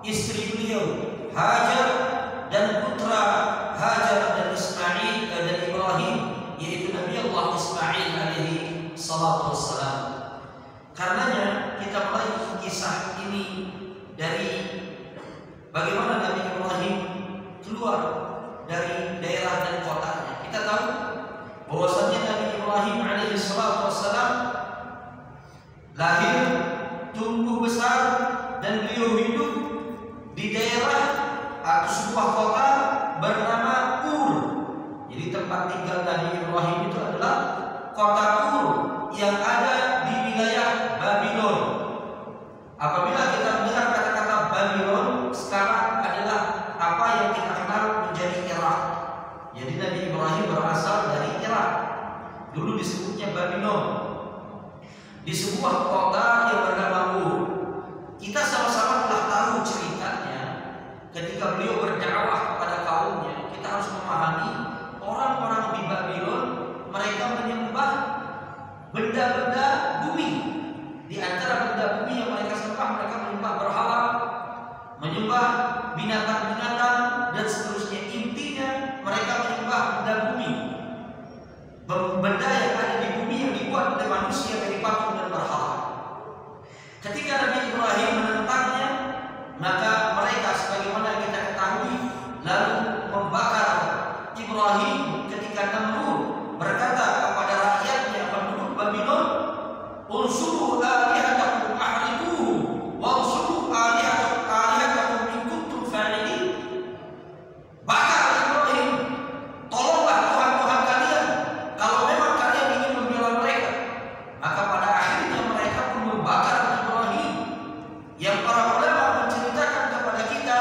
istri beliau Hajar dan putra Hajar dan Ismail dan Ibrahim, yaitu Nabi Allah Ismail alaihi salatu wassalam. Karenanya kita mulai kisah ini dari bagaimana Nabi Ibrahim keluar dari daerah dan kotanya. Kita tahu bahwasanya Nabi Ibrahim alaihi salatu wassalam lahir, tumbuh besar, dan beliau hidup di daerah atau sebuah kota bernama Ur. Jadi tempat tinggal Nabi Ibrahim itu adalah kota Ur yang ada di wilayah Babylon. Apabila kita mendengar kata-kata Babylon, sekarang adalah apa yang kita kenal menjadi Irak. Jadi Nabi Ibrahim berasal dari Irak. Dulu disebutnya Babylon. Di sebuah kota yang bernama Ur. Kita sama-sama telah tahu ceritanya ketika beliau berdakwah kepada kaumnya. Kita harus memahami orang-orang di Babylon, mereka menyembah benda-benda bumi. Di antara benda bumi yang mereka sembah, mereka menyembah berhala, menyembah binatang-binatang, dan seterusnya. Intinya mereka menyembah benda bumi, benda yang ada di bumi yang dibuat oleh manusia dari patung dan berhala. Ketika Nabi Ibrahim menentangnya, maka mereka sebagaimana kita ketahui lalu membakar Ibrahim. Ketika Namrud berkata kepada rakyatnya penduduk Babylon, "Unsuru alihatakum ahriquhu wansuru alihatakum in kuntum fa'ilin." Bakar Ibrahim, tolonglah Tuhan-Tuhan kalian kalau memang kalian ingin membela mereka. Maka pada akhirnya mereka pun membakar Ibrahim. Yang para ulama menceritakan kepada kita,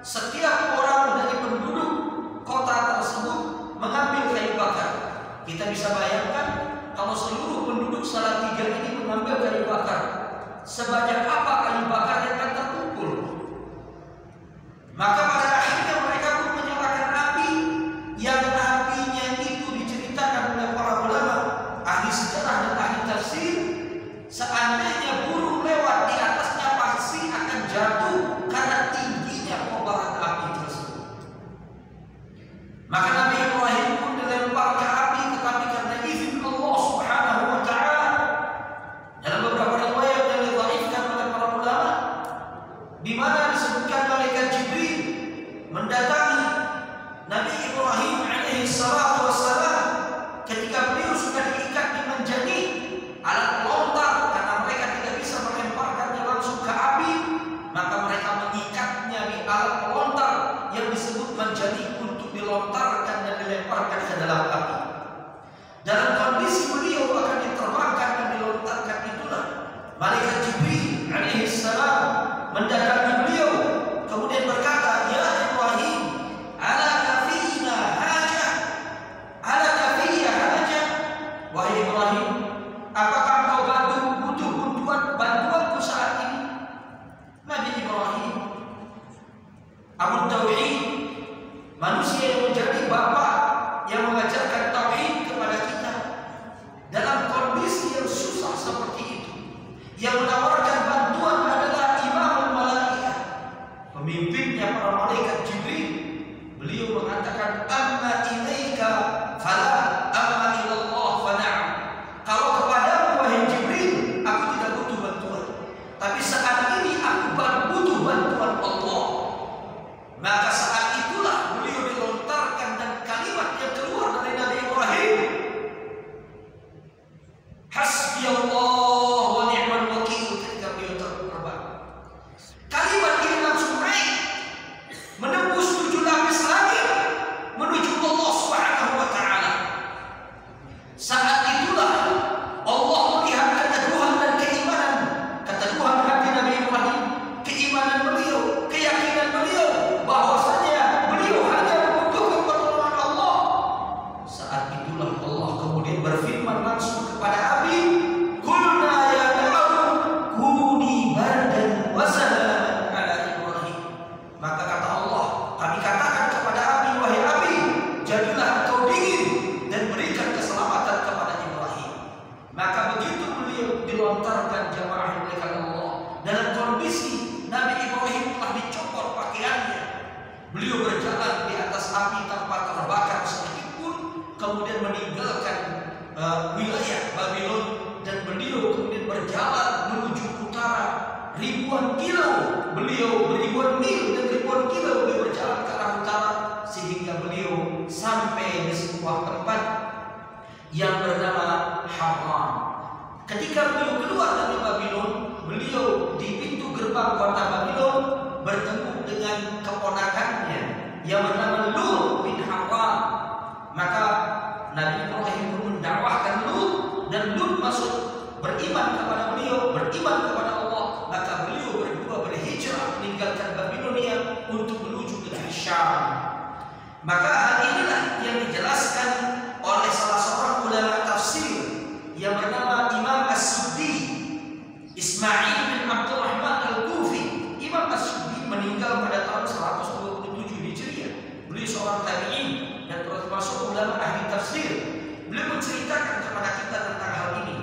setiap orang dari penduduk kota tersebut mengambil kayu bakar. Kita bisa bayangkan kalau seluruh penduduk Salatiga ini mengambil kayu bakar, sebanyak apa kayu bakar yang akan terkumpul. Maka pada akhirnya mereka pun menyalakan api, yang apinya itu diceritakan oleh para ulama, ahli sejarah dan ahli tafsir, seandainya burung lewat di atasnya pasti akan jatuh karena tingginya kobaran api tersebut. Maka Nabi Ibrahim pun dilempar ke api, tetapi karena izin Allah Subhanahu wa taala, dalam beberapa riwayat yang diriwayatkan oleh para ulama, di mana disebutkan malaikat Jibril mendatangi Nabi Ibrahim alaihi salatu wassalam ketika beliau sudah diikat di menjadi alat pelontar, karena mereka tidak bisa melemparkannya langsung ke api, maka mereka mengikatnya di alat pelontar yang disebut menjadi untuk dilontarkan dan dilemparkan ke dalam api. Dalam kondisi beliau akan diterbangkan dan dilontarkan itulah malaikat Jibril alaihi salam mendatangi beliau, kemudian berkata, "Ya Ibrahim, ala kafina hajah, ala kafiyya hajah." Wahai Ibrahim, apakah kau butuh bantuanku saat ini? Nabi Ibrahim, Abu Tauhid, manusia yang menjadi bapak yang mengajarkan tauhid kepada kita, dalam kondisi yang susah seperti itu, yang menawarkan bantuan adalah Imamul Malaikat, pemimpinnya para malaikat Jibril. Beliau mengatakan, "Amma ilaika fala, amma ilallah fana'am." Kalau kepadamu wahai Jibril, aku tidak butuh bantuan, tapi saat ini aku butuh bantuan Allah. Maka saat itulah beliau dilontarkan dan kali ketika beliau keluar dari Babilon, beliau di pintu gerbang kota Babilon bertemu dengan keponakannya yang bernama Lut bin Haran. Maka Nabi Ibrahim pun mendakwahkan Lut, dan Lut masuk beriman kepada beliau, beriman kepada Allah. Maka beliau berdua berhijrah meninggalkan Babilonia untuk menuju ke Syam. Maka hal inilah yang dijelaskan oleh salah seorang ulama tafsir yang bernama Imam As-Suddi, Ismail bin Abdurrahman Al-Kufi. Imam As-Suddi meninggal pada tahun 127 Hijriah. Beliau seorang tabi'in dan termasuk ulama ahli tafsir. Beliau menceritakan kepada kita tentang hal ini.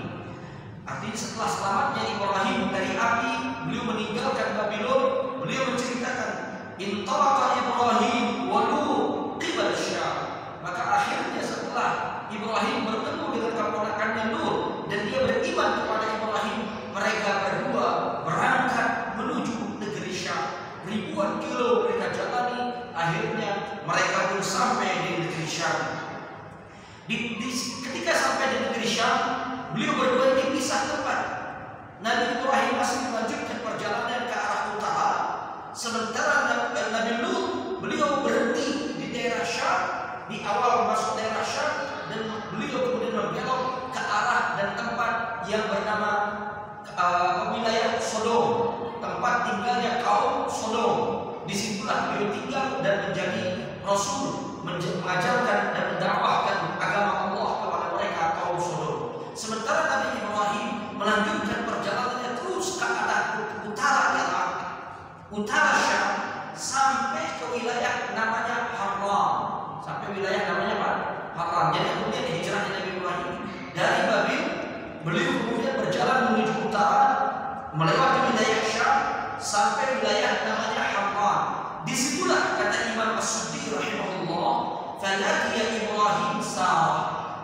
Artinya setelah selamatnya Ibrahim dari api, beliau meninggalkan Babilon. Beliau menceritakan, intalaqa Ibrahim wa Lut qibal Syam. Maka akhirnya setelah Ibrahim bertemu dengan keponakannya Lut dan dia beriman kepada Ibrahim, mereka berdua berangkat menuju negeri Syam. Ribuan kilo mereka jalani, akhirnya mereka pun sampai di negeri Syam. Ketika sampai di negeri Syam, beliau berdua dipisah tempat. Nabi Ibrahim masih melanjutkan perjalanan ke arah utara, sementara Nabi Lut beliau berhenti di daerah Syam, di awal masuk daerah Syam, dan beliau kemudian berbelok ke arah dan tempat yang bernama wilayah Sodom, tempat tinggalnya kaum Sodom. Disitulah beliau tinggal dan menjadi Rasul, mengajarkan dan mendakwahkan agama Allah kepada mereka kaum Sodom. Sementara Nabi Ibrahim melanjutkan perjalanannya terus ke arah utara Irak, utara Syam, sampai ke wilayah namanya Haran. Sampai wilayah namanya apa? Haran. Jadi kemudian hijrahnya Nabi Ibrahim dari Babil, beliau kemudian berjalan menuju utara, melewati wilayah Syam sampai wilayah namanya Haran. Disitulah kata Imam As-Suddi rahimahullah, falaqiya Ibrahim Sarah.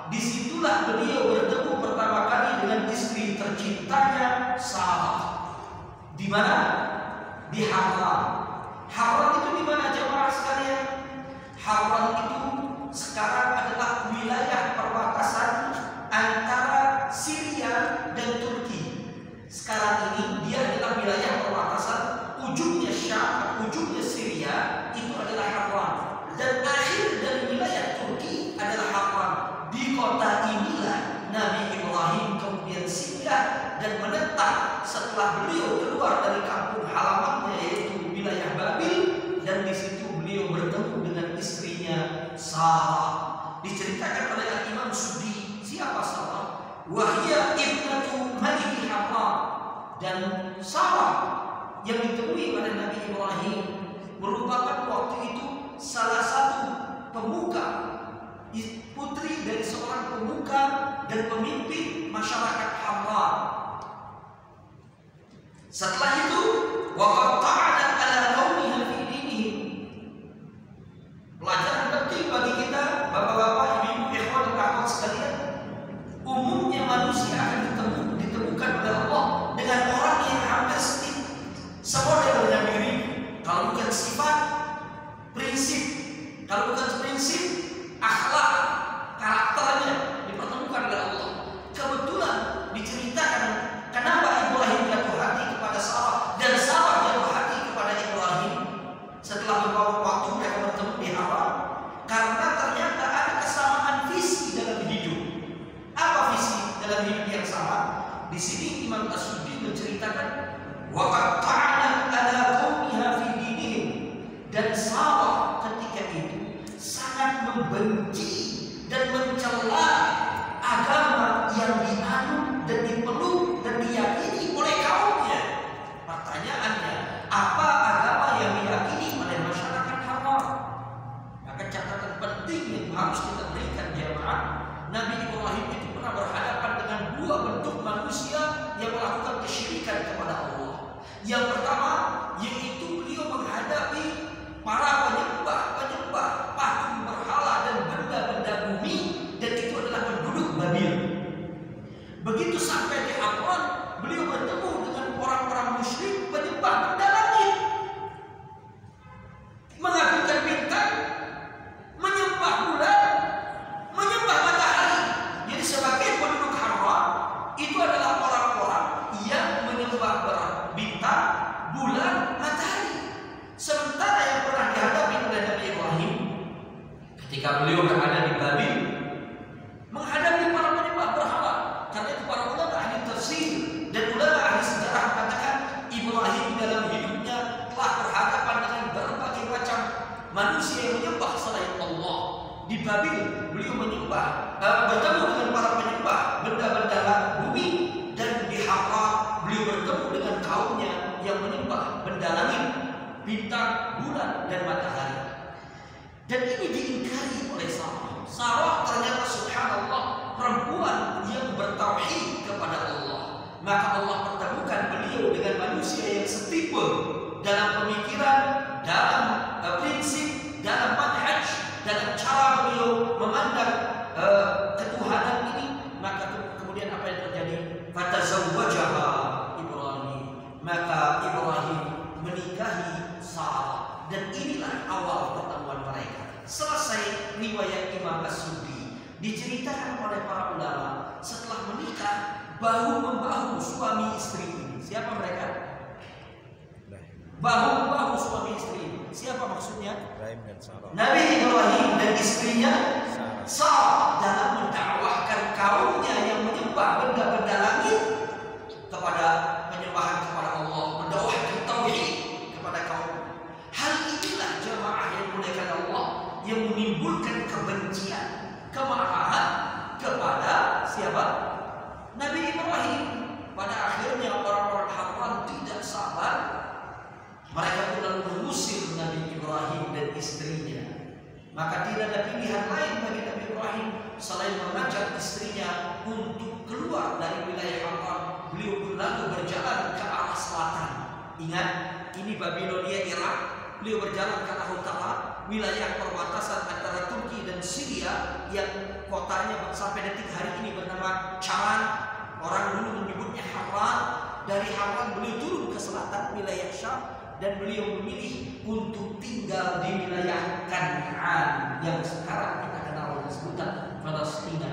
Disitulah beliau bertemu pertama kali dengan istri tercintanya Sarah. Di mana? Di Haran. Haran itu di mana jemaah sekalian? Haran itu sekarang adalah wilayah perbatasan antara Syria dan Turki. Sekarang ini dia adalah wilayah perbatasan, ujungnya Syam, ujungnya Syria itu adalah Haran, dan akhir dari wilayah Turki adalah Haran. Di kota inilah Nabi Ibrahim kemudian singgah dan menetap setelah beliau keluar dari kampung halamannya yaitu wilayah Babil, dan di situ beliau bertemu dengan istrinya Sarah. Diceritakan oleh Imam Suddi, siapa Sarah? Wahia ibnatu Maliki Haran. Dan Sarah yang ditemui oleh Nabi Ibrahim merupakan waktu itu salah satu pemuka, putri dari seorang pemuka dan pemimpin masyarakat Haran. Setelah itu, waqad ta'adat ala qaumiha fi dinihim. Pelajaran penting bagi kita, bapak-bapak, ibu-ibu, ikhwan dan akhwat sekalian. Umumnya manusia akan ditemukan oleh Allah dengan orang yang hampir semodel dengan diri. Kalau bukan sifat, prinsip. Kalau bukan prinsip, akhlak, karakternya dipertemukan oleh Allah. Kebetulan diceritakan kenapa Ibrahim jatuh hati kepada Sarah dan Sarah jatuh hati kepada Ibrahim setelah beberapa waktu mereka bertemu di Haran, karena ternyata ada kesamaan visi dalam hidup. Apa visi dalam hidup yang sama? Di sini Imam As-Suddi menceritakan waqad ta'ana ala qaumiha fi dinihim, dan Sarah ketika itu sangat membenci dan mencela agama yang dianut dan dipeluk dan diyakini oleh kaumnya. Pertanyaannya, apa agama yang diyakini oleh masyarakat Haran? Maka catatan penting yang harus kita berikan jemaah, Nabi Ibrahim itu pernah berhadapan dengan dua bentuk manusia yang melakukan kesyirikan kepada Allah. Yang pertama, yaitu beliau menghadapi para penyembah patung berhala dan benda ketika beliau berada di Babil menghadapi para penyembah berhala. Karena itu para ulama ahli tafsir dan ulama ahli sejarah mengatakan Ibrahim dalam hidupnya telah berhadapan dengan berbagai macam manusia yang menyembah selain Allah. Di Babil beliau bertemu dengan para penyembah benda-benda bumi, dan di Harran beliau bertemu dengan kaumnya yang menyembah benda langit, bintang, bulan, dan matahari. Dan ini diingkari oleh Sarah. Sarah ternyata subhanallah perempuan yang bertauhid kepada Allah. Maka Allah pertemukan beliau dengan manusia yang setipe dalam pemikiran, dalam prinsip, dalam manhaj, dalam cara beliau memandang ketuhanan ini. Maka kemudian apa yang terjadi? Fatazawwajaha Ibrahim. Maka Ibrahim menikahi Sarah, dan inilah awal pertemuan mereka. Selesai riwayat Imam As-Suddi, diceritakan oleh para ulama setelah menikah bahu membahu suami istri ini. Siapa mereka? Bahu membahu suami istri ini. Siapa maksudnya? Nabi Ibrahim dan istrinya Sarah dalam mendakwahkan kaumnya yang menyembah benda-benda langit kepada penyembahan kepada Allah, mendakwahkan tauhid kepada kaum. Hal inilah jamaah yang dimuliakan Allah yang menimbulkan kebencian, kemarahan kepada siapa? Nabi Ibrahim. Pada akhirnya orang-orang Harran tidak sabar. Mereka pun lalu mengusir Nabi Ibrahim dan istrinya. Maka tidak ada pilihan lain bagi Nabi Ibrahim selain mengajak istrinya untuk keluar dari wilayah Harran. Beliau pun lalu berjalan ke arah selatan. Ingat, ini Babilonia, Irak. Beliau berjalan ke arah utara, wilayah perbatasan antara Turki dan Syria yang kotanya sampai detik hari ini bernama Charan. Orang dulu menyebutnya Harran. Dari Harran beliau turun ke selatan wilayah Syam, dan beliau memilih untuk tinggal di wilayah Kan'an yang sekarang kita kenal dengan sebutan Palestina.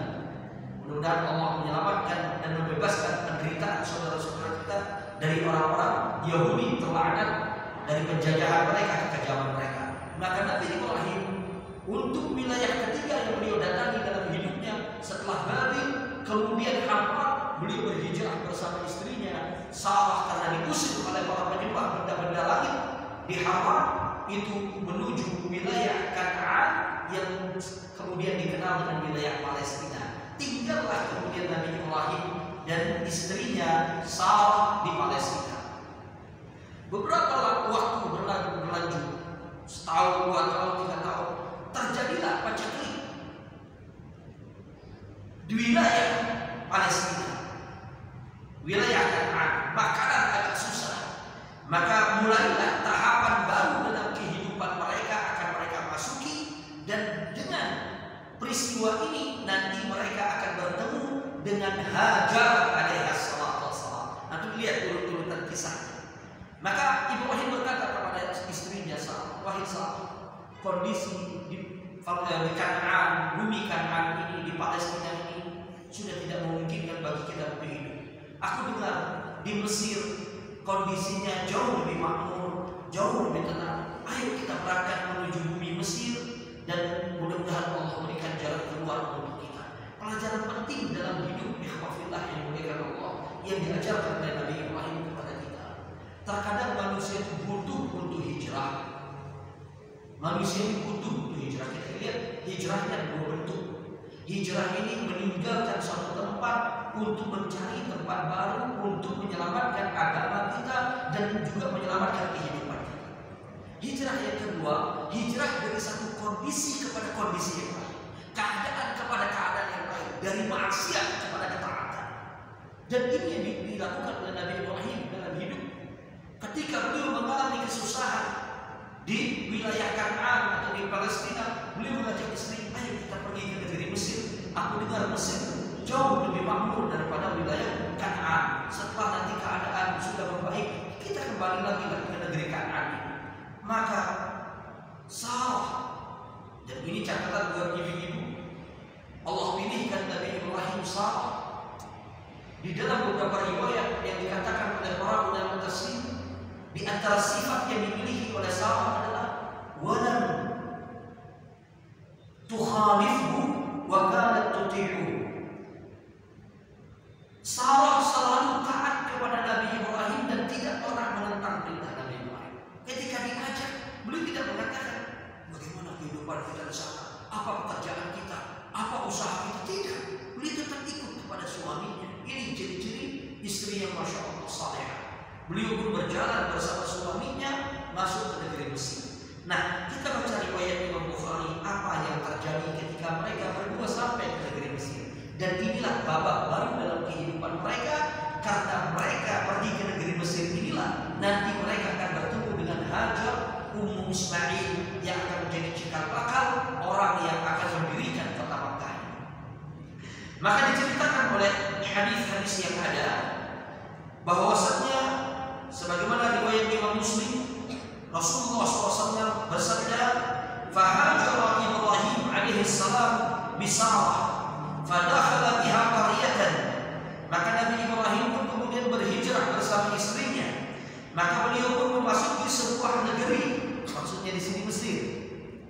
Mudah-mudahan Allah menyelamatkan dan membebaskan penderitaan saudara-saudara kita dari orang-orang Yahudi terlaknat, dari penjajahan mereka, kekejaman mereka. Maka Nabi Ibrahim untuk wilayah ketiga yang beliau datangi dalam hidupnya setelah Babil, kemudian Harran, beliau berhijrah bersama istrinya Sarah karena diusir oleh para penyembah benda-benda langit di Harran itu menuju wilayah Kan'an yang kemudian dikenal dengan wilayah Palestina. Tinggallah kemudian Nabi Ibrahim dan istrinya Sarah di Palestina. Beberapa waktu berlanjut, setahun, 2 tahun, 3 tahun, terjadilah paceklik di wilayah Palestina, wilayah Kan'an. Makanan agak susah, maka mulailah tahapan baru dalam kehidupan mereka akan mereka masuki, dan dengan peristiwa ini nanti mereka akan bertemu dengan Hajar alaihissalam. Nanti lihat urut-urutan kisahnya. Maka Ibrahim berkata kepada istrinya Sarah, wahai Sarah, kondisi di Kan'an, bumi Kan'an ini, di Palestina ini sudah tidak memungkinkan bagi kita untuk hidup. Aku dengar di Mesir kondisinya jauh lebih makmur, jauh lebih tenang. Ayo kita berangkat menuju bumi Mesir, dan mudah-mudahan Allah memberikan jalan keluar untuk kita. Pelajaran penting dalam hidup ikhwafillah yang dimuliakan Allah yang diajarkan oleh Nabi Ibrahim kepada kita. Terkadang manusia itu butuh untuk hijrah. Manusia itu butuh untuk hijrah. Kita lihat hijrahnya dua bentuk. Hijrah ini meninggalkan suatu tempat untuk mencari tempat baru, untuk menyelamatkan agama kita dan juga menyelamatkan kehidupan kita. Hijrah yang kedua, hijrah dari satu kondisi kepada kondisi yang lain, keadaan kepada keadaan yang lain, dari maksiat kepada ketaatan. Dan ini yang dilakukan oleh Nabi Ibrahim dalam hidup. Ketika beliau mengalami kesusahan di wilayah Kan'an atau di Palestina, beliau mengajak istri, ayo kita pergi ke negeri Mesir. Aku dengar Mesir jauh lebih makmur daripada wilayah Kan'an. Setelah nanti keadaan sudah membaik, kita kembali lagi ke negeri Kan'an. Maka Sarah, dan ini catatan buat ibu-ibu, Allah pilihkan Nabi Ibrahim Sarah. Di dalam beberapa riwayat yang dikatakan oleh para ulama tafsir, di antara sifat yang dimiliki oleh Sarah adalah walam kita di sana? Apa pekerjaan kita? Apa usaha kita? Tidak. Beliau tetap ikut kepada suaminya. Ini ciri-ciri istri yang masya Allah saleh. Beliau pun berjalan bersama suaminya masuk ke negeri Mesir. Nah, kita baca riwayat Imam Bukhari apa yang terjadi ketika mereka berdua sampai ke negeri Mesir. Dan inilah babak baru dalam kehidupan mereka, karena mereka pergi ke negeri Mesir inilah nanti mereka akan bertemu dengan Hajar Ummu Ismail yang akan menjadi cikal bakal orang yang akan mendirikan kota Makkah. Maka diceritakan oleh hadis-hadis yang ada bahwasanya sebagaimana riwayat Imam Muslim, Rasulullah SAW bersabda, "Fahajara Ibrahim alaihi salam bisarah, fadakhala biha qaryatan." Maka Nabi Ibrahim pun kemudian berhijrah bersama istrinya. Maka beliau pun memasuki sebuah negeri, maksudnya di sini Mesir.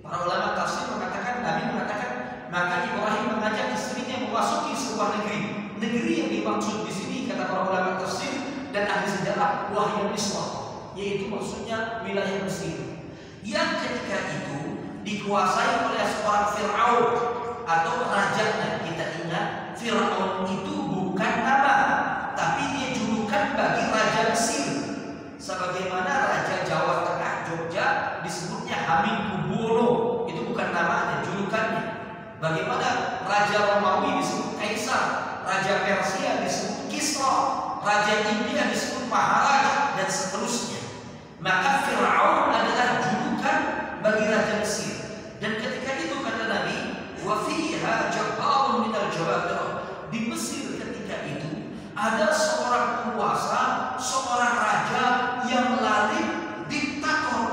Para ulama tafsir mengatakan, Nabi mengatakan, maka Ibrahim mengajak istrinya memasuki sebuah negeri. Negeri yang dimaksud di sini kata para ulama tafsir dan ahli sejarah Wahyu Misra, yaitu maksudnya wilayah Mesir, yang ketika itu dikuasai oleh seorang Fir'aun atau rajanya. Kita ingat Fir'aun itu bukan nama, tapi dia julukan bagi raja Mesir. Sebagaimana raja Jawa Tengah Jogja disebutnya Hamengkubuwono, itu bukan namanya, julukannya. Bagaimana raja Romawi disebut Kaisar, raja Persia disebut Kisra, raja India disebut Maharaja, dan seterusnya. Maka Fir'aun adalah julukan bagi raja Mesir. Dan ketika itu kata Nabi, wa fiha jabbarun minal jababirah, di Mesir ketika itu ada seorang penguasa, seorang raja yang lalim diktator.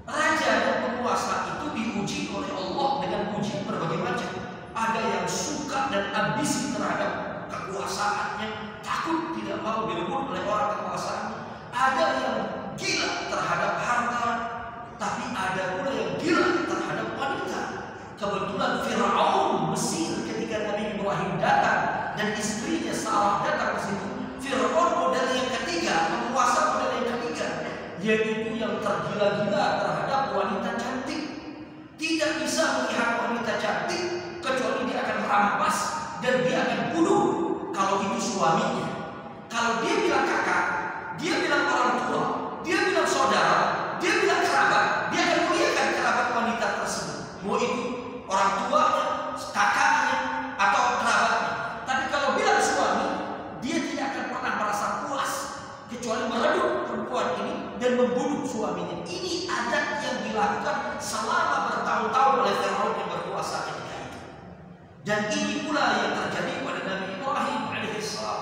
Raja dan penguasa itu diuji oleh Allah dengan ujian berbagai macam. Ada yang suka dan ambisi terhadap kekuasaannya, takut tidak mau direbut oleh orang kekuasaannya. Ada yang gila terhadap harta, tapi ada pula yang gila terhadap wanita. Kebetulan Fir'aun Mesir ketika Nabi Ibrahim datang dan istrinya Sarah datang ke situ, Fir'aun model yang ketiga, penguasa model yang ketiga, yaitu yang tergila-gila terhadap wanita cantik. Tidak bisa melihat wanita cantik kecuali dia akan rampas dan dia akan bunuh kalau itu suaminya. Kalau dia bilang kakak, dia bilang orang tua, dia bilang saudara, dia bilang kerabat, dia akan muliakan kerabat wanita tersebut. Mau itu orang tuanya, kakaknya, atau kerabatnya. Tapi kalau bilang suami, dia tidak akan pernah merasa puas kecuali merebut perempuan ini dan membunuh suaminya. Ini adat yang dilakukan selama bertahun-tahun oleh Fir'aun yang berkuasa ketika itu. Dan ini pula yang terjadi pada Nabi Ibrahim alaihissalam.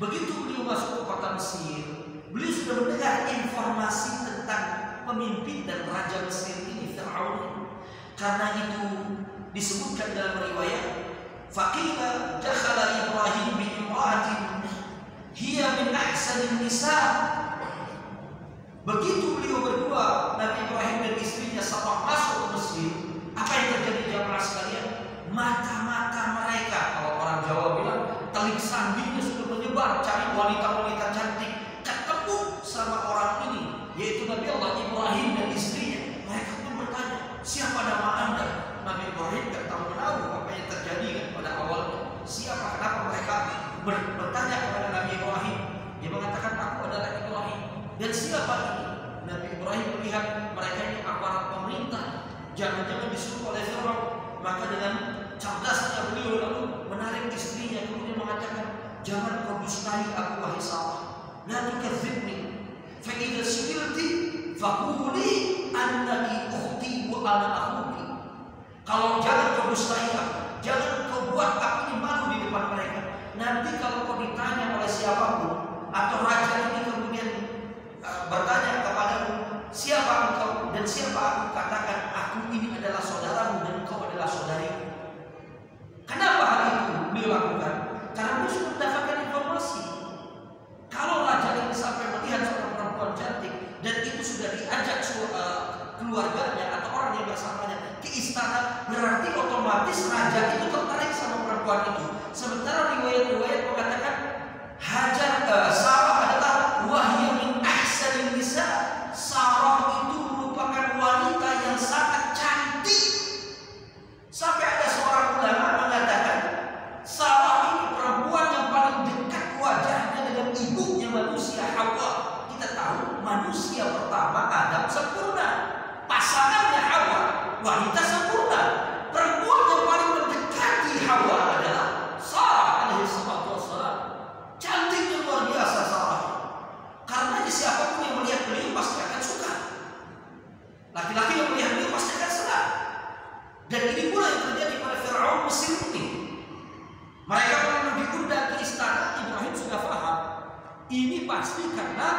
Begitu beliau masuk ke kota Mesir, beliau sudah mendengar informasi tentang pemimpin dan raja Mesir ini, Fir'aun. Karena itu disebutkan dalam riwayat, faqila dakhala Ibrahim bi imra'atin hiya min ahsanin nisa. Begitu beliau berdua, Nabi Ibrahim dan istrinya sama masuk ke Mesir, apa yang terjadi jamaah sekalian? Mata-mata mereka, kalau orang Jawa bilang, telik sandinya sudah menyebar cari wanita-wanita cantik. Ketemu sama orang ini, yaitu Nabi Allah Ibrahim dan istrinya. Mereka pun bertanya, siapa nama Anda? Nabi Ibrahim tidak tahu apa yang terjadi kan pada awalnya. Siapa? Kenapa mereka bertanya kepada Nabi Ibrahim? Dia mengatakan, aku adalah Ibrahim. Dan siapa ini? Nabi Ibrahim melihat mereka ini aparat pemerintah, jangan-jangan disuruh oleh Fir'aun. Maka dengan cerdasnya beliau lalu menarik istrinya, kemudian mengatakan, jangan kau dustai aku wahai Sarah, la tukadzibni, fa idza su'ilti faquli annaki ukhti wa ana akhuki. Kalau jangan kau dustai aku, jangan kau buat aku ini malu di depan mereka. Nanti kalau kau ditanya oleh siapapun atau raja ini kemudian bertanya kepadamu, siapa engkau dan siapa aku, katakan aku ini adalah saudaramu dan engkau adalah saudariku. Kenapa hal itu beliau lakukan? Karena beliau sudah mendapatkan informasi. Kalau raja ini sampai melihat seorang perempuan cantik dan itu sudah diajak keluarganya atau orang yang bersamanya ke istana, berarti otomatis raja itu tertarik sama perempuan itu. Sementara riwayat-riwayat mengatakan Sarah adalah wahyu min ahsanin nisa. Sarah itu merupakan wanita yang manusia pertama Adam sempurna, pasangannya Hawa wanita sempurna. Perempuan yang paling mendekati Hawa adalah Sarah alaihi salatu wassalam. Cantiknya luar biasa Sarah. Karena siapapun yang melihat beliau pasti akan suka. Laki-laki yang melihat beliau pasti akan senang. Dan ini pula yang terjadi pada Firaun Mesir ini. Mereka pernah diundang ke istana, Ibrahim sudah paham. Ini pasti karena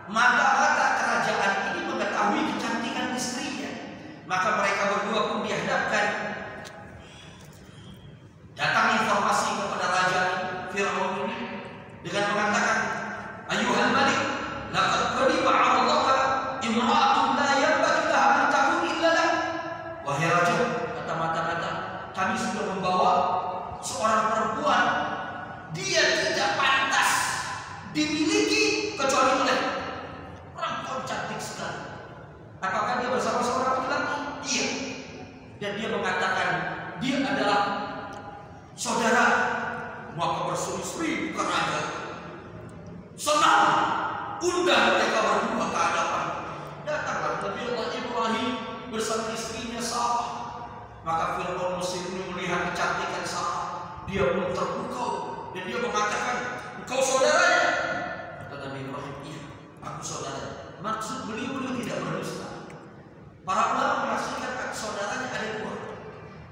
mata-mata kerajaan ini mengetahui kecantikan istrinya. Maka mereka berdua pun dihadapkan. Datang informasi kepada raja Firaun ini dengan mengatakan, Ayuhal Malik, laqad qadiba 'alaka imra'atun la yanbaghi laha an takun illa lak. Wahai raja, kata mata-mata, kami sudah membawa seorang perempuan, dia tidak pantas dimiliki kecuali oleh perempuan cantik sekali. Apakah dia bersama seorang laki-laki? Iya. Dan dia mengatakan dia adalah saudara. Maka bersuri-suri ke raja. Senang, undang mereka berdua ke hadapan. Datanglah Nabi Allah Ibrahim bersama istrinya Sarah. Maka Firaun Mesir ini melihat kecantikan Sarah, dia pun terpukau dan dia mengatakan, engkau saudaranya? Kata Nabi Ibrahim, iya, aku saudara. Maksud beliau tidak berdusta. Para ulama menafsirkan saudaranya ada dua,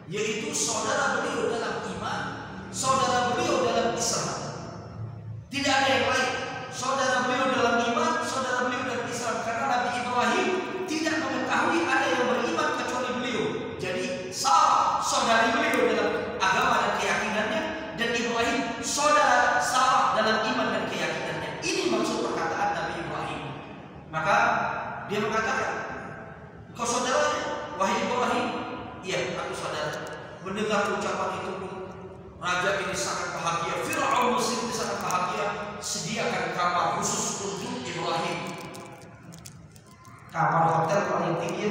yaitu saudara beliau dalam iman, saudara beliau dalam Islam. Tidak ada yang lain. Saudara beliau dalam iman, saudara beliau dalam Islam. Karena Nabi Ibrahim tidak mengetahui ada yang beriman kecuali beliau. Jadi Sarah saudari beliau dalam agama dan keyakinannya, dan Ibrahim saudara Sarah dalam iman dan keyakinannya. Ini maksud perkataan Nabi Ibrahim. Maka dia mengatakan, kau saudaranya, wahai Ibrahim? Iya, aku saudara. Mendengar ucapan itu pun raja ini sangat bahagia. Firaun Mesir ini sangat bahagia. Sediakan kamar khusus untuk Ibrahim. Kamar hotel paling tinggi,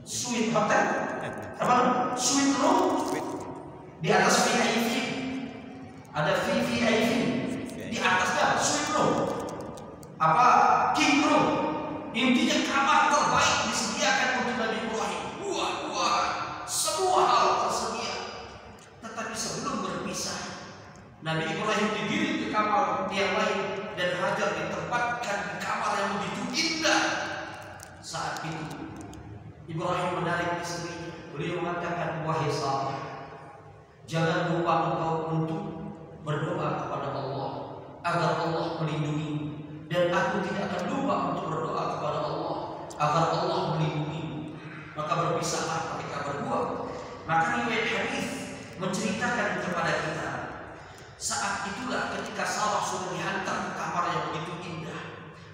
suite hotel, apa? Suite room. Di atas VIP ada VVIP. Di atasnya suite room, apa? King room. Intinya kamar terbaik disediakan untuk Nabi Ibrahim. Wah, semua hal tersedia. Tetapi sebelum berpisah, Nabi Ibrahim digiring ke kamar yang lain dan Hajar ditempatkan di kamar yang begitu indah. Saat itu Ibrahim menarik istrinya. Beliau mengatakan, wahai Sarah, jangan lupa engkau untuk berdoa kepada Allah agar Allah melindungi, dan aku tidak akan lupa untuk berdoa kepada Allah agar Allah melindungi. Maka berpisahlah mereka berdua. Maka riwayat hadis menceritakan kepada kita, saat itulah ketika Sarah sudah dihantar ke kamar yang begitu indah,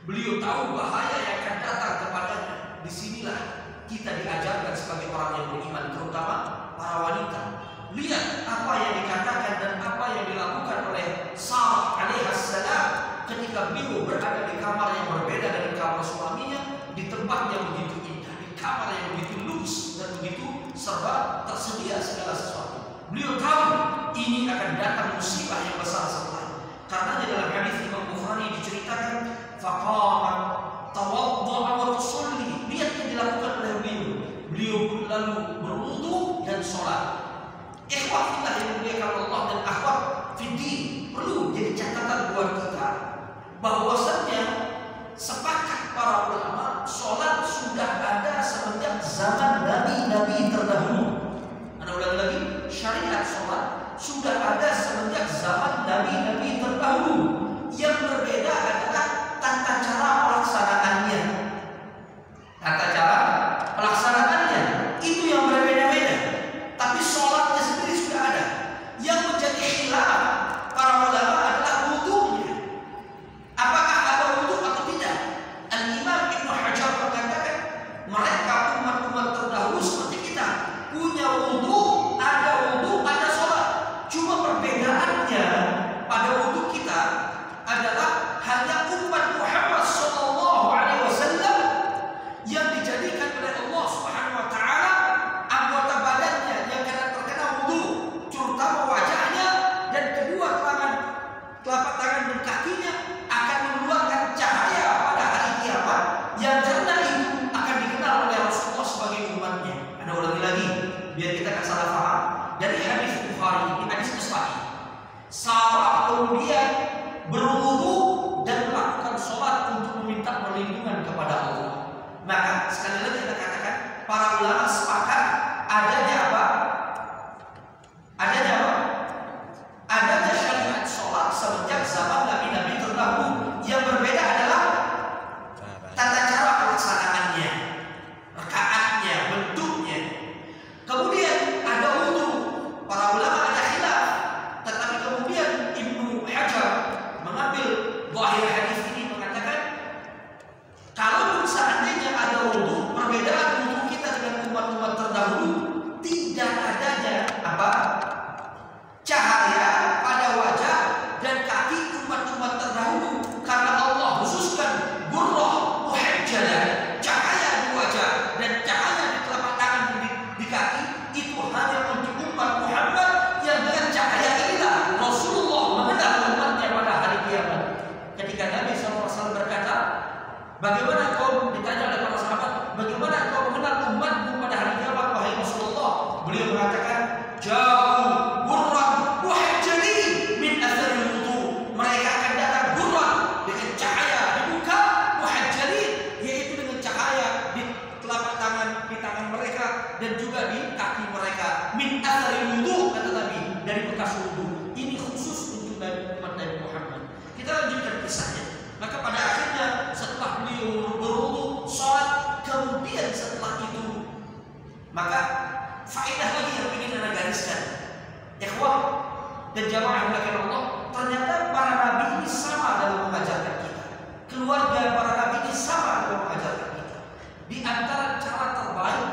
beliau tahu bahaya yang akan datang kepadanya. Disinilah kita diajarkan sebagai orang yang beriman, terutama para wanita. Lihat apa yang dikatakan dan apa yang dilakukan oleh Sarah alaihissalam ketika beliau berada di kamar yang berbeda dari kamar suaminya, di tempat yang begitu indah, di kamar yang begitu luks dan begitu serba tersedia segala sesuatu. Beliau tahu ini akan datang musibah yang besar setelah. Karena di dalam hadis Imam Bukhari diceritakan, faqamat tawadda'a wa tusalli. Lihat yang dilakukan oleh beliau. Beliau pun lalu berwudu dan sholat. Ikhwah fillah yang dimuliakan Allah dan akhwat fiddin, perlu jadi catatan buat kita bahwasannya sepakat para ulama, sholat sudah ada semenjak zaman nabi-nabi terdahulu. Anda ulang lagi, syariat sholat sudah ada semenjak zaman nabi-nabi terdahulu. Yang berbeda adalah tata cara yang karena itu akan dikenal oleh Rasulullah sebagai umatnya. Ada ulangi lagi biar kita nggak salah paham. Dari hadis Bukhari, ini hadis sahih. Sarah kemudian berwudu dan melakukan sholat untuk meminta perlindungan kepada Allah. Maka sekali lagi kita katakan, para ulama sepakat adanya apa? Adanya apa? Adanya syariat sholat semenjak zaman nabi-nabi terdahulu. Yang berbeda adalah tata cara pelaksanaannya, rakaatnya, bentuknya. Kemudian ada wudu. Para ulama ada khilaf, tetapi kemudian Ibnu Hajar mengambil zahir hadis ini mengatakan, kalau seandainya ada wudu, perbedaan wudu kita dengan umat-umat terdahulu tidak adanya apa? Cahaya pada wajah dan kaki umat-umat terdahulu, karena Allah khususkan burrah muhajjalah, cahaya di wajah dan cahaya di telapak tangan di kaki itu hanya untuk umat Muhammad yang dengan cahaya inilah Rasulullah mengenal umatnya pada hari kiamat. Ketika Nabi SAW berkata, bagaimana kau, ditanya oleh para sahabat, bagaimana kau mengenal umatmu pada hari kiamat wahai Rasulullah? Beliau mengatakan, jauh burran muhajjalin min athari wudu. Mereka akan datang burran dengan cahaya di muka, muhajjalin yaitu dengan cahaya di telapak tangan, di tangan mereka dan juga di kaki mereka. Min athari wudu, kata Nabi, dari bekas wudu. Ini khusus untuk umat Nabi Muhammad. Kita lanjutkan kisahnya. Maka pada akhirnya setelah beliau berwudu, sholat, kemudian setelah itu, maka faedah lagi yang ingin anda gariskan, ikhwah dan jamaah yang dimuliakan Allah, ternyata para nabi ini sama dalam mengajarkan kita. Keluarga para nabi ini sama dalam mengajarkan kita. Di antara cara terbaik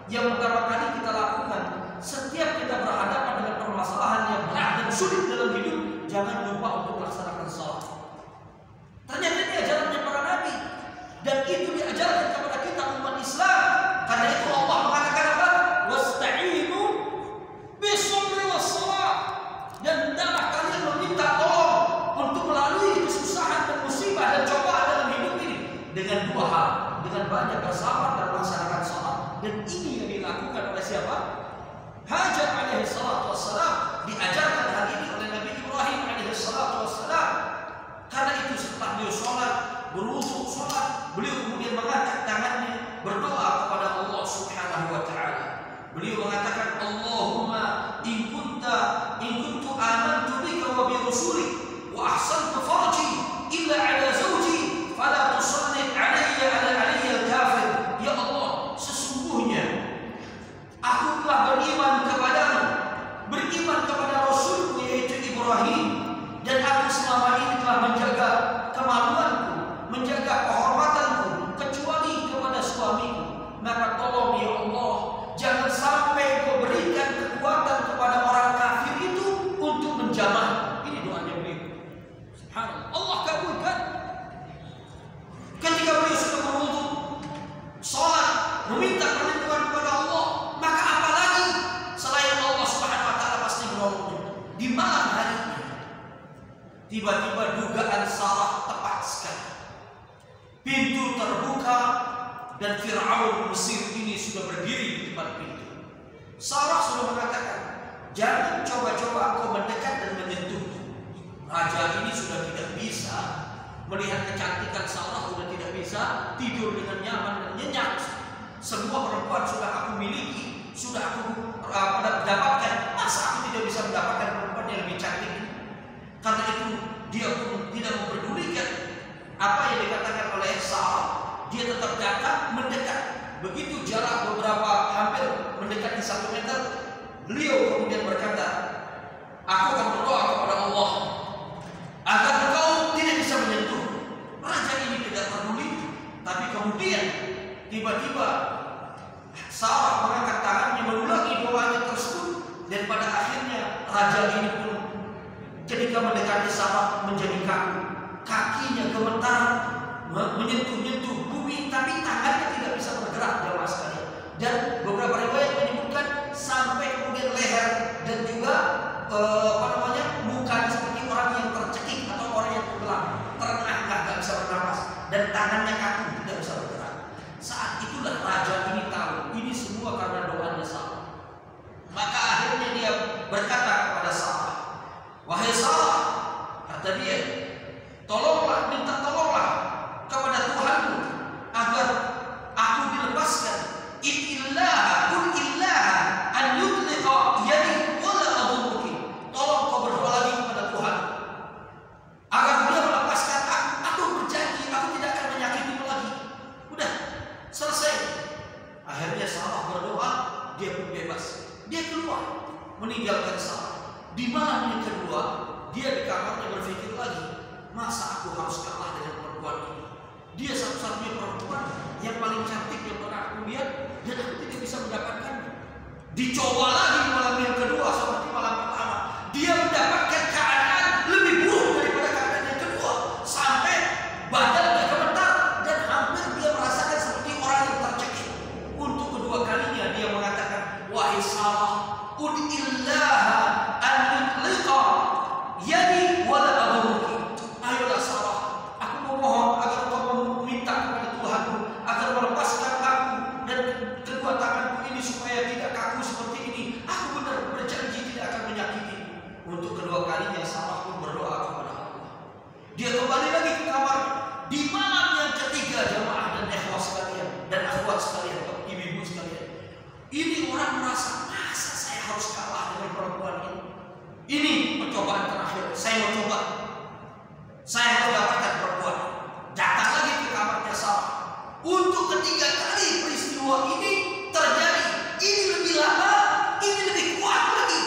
yang pertama kali kita lakukan setiap kita berhadapan dengan permasalahan yang berat dan sulit dalam hidup, jangan lupa untuk melaksanakan sholat. Ternyata ini ajarannya para nabi dan itu diajarkan kepada kita umat Islam. Karena itu Allah mengatakan apa? Wasta'inu bisabri wassalah, dan hendaklah kalian meminta tolong untuk melalui kesusahan dan musibah dan cobaan dalam hidup ini dengan dua hal, dengan banyak bersabar dan melaksanakan sholat. Dan ini yang dilakukan oleh siapa? Hajar alaihi salatu wassalam, diajarkan hal ini oleh Nabi Ibrahim alaihi salatu wassalam. Karena itu setelah beliau sholat, berwudu sholat, beliau kemudian mengangkat tangannya berdoa kepada Allah Subhanahu wa taala. Beliau mengatakan, Allahumma in kuntu amantu bika wa bi rusulik wa ahsantu farji illa ala zawji fala tusallit alayya al-kafir. Ya Allah, sesungguhnya aku telah beriman kepadamu, beriman kepada Rasulku yaitu Ibrahim, dan aku selama ini telah menjaga kemaluanku, menjaga kehormatanku, kecuali kepada suamiku. Maka tolong ya Allah, jangan sampai kau berikan kekuatan kepada orang kafir itu untuk menjamah. Ini doanya beliau. Subhanallah, Allah kabulkan. Ketika beliau sudah berwudu, sholat, meminta perlindungan kepada Allah, maka apalagi selain Allah Subhanahu wa taala pasti menolongnya. Di malam harinya tiba-tiba dugaan Sarah tepat sekali. Pintu terbuka dan Fir'aun Mesir ini sudah berdiri di depan pintu. Sarah sudah mengatakan, jangan coba-coba engkau mendekat dan menyentuhku. Raja ini sudah tidak bisa melihat kecantikan Sarah, sudah tidak bisa tidur dengan nyaman dan nyenyak. Semua perempuan sudah aku miliki, sudah aku dapatkan. Masa aku tidak bisa mendapatkan perempuan yang lebih cantik? Karena itu dia pun tidak memperdulikan apa yang dikatakan oleh Sarah. Dia tetap datang mendekat. Begitu jarak beberapa hampir mendekati 1 meter, beliau kemudian berkata, aku akan berdoa kepada Allah agar engkau tidak bisa menyentuh. Raja ini tidak peduli, tapi kemudian tiba-tiba Sarah mengangkat tangannya mengulangi doanya tersebut, dan pada akhirnya raja ini pun ketika mendekati Sarah menjadi kaku, kakinya gemetar menyentuh-nyentuh bumi, tapi tangannya tidak bisa bergerak jemaah sekalian. Dan beberapa riwayat menyebutkan sampai kemudian leher dan juga mukanya seperti orang yang tercekik atau orang yang tenggelam, terengah, nggak bisa bernapas, dan tangannya kaku tidak bisa bergerak. kedua meninggalkan Sarah. Di malam yang kedua dia di kamarnya berpikir lagi, masa aku harus kalah dengan perempuan ini? Dia satu-satunya perempuan yang paling cantik yang pernah aku lihat, dan aku tidak bisa mendapatkannya. Dicoba lagi malam yang kedua seperti malam pertama, dia mendapatkan keadaan lebih buruk daripada keadaan yang kedua, sampai badannya gemetar dan hampir dia merasakan seperti orang yang tercekik. Untuk kedua kalinya dia mengatakan, wahai Sarah, ud'illaha an yutliqa yadi wa la adurruki. Ayolah Sarah, aku memohon agar kau meminta kepada Tuhanmu agar melepaskan aku dan kedua tanganku ini supaya tidak kaku seperti ini. Aku benar berjanji tidak akan menyakiti. Untuk kedua kalinya Sarah pun berdoa kepada Allah. Dia kembali lagi ke kamar. Di malam yang ketiga, jamaah dan ikhwah sekalian dan akhwat sekalian, ibu-ibu sekalian, ini orang merasa, masa saya harus kalah dengan perempuan ini? Ini percobaan terakhir, saya mau coba. Saya harus dapatkan perempuan. Datang lagi ke kamarnya Sarah. Untuk ketiga kali peristiwa ini terjadi. Ini lebih lama, ini lebih kuat lagi.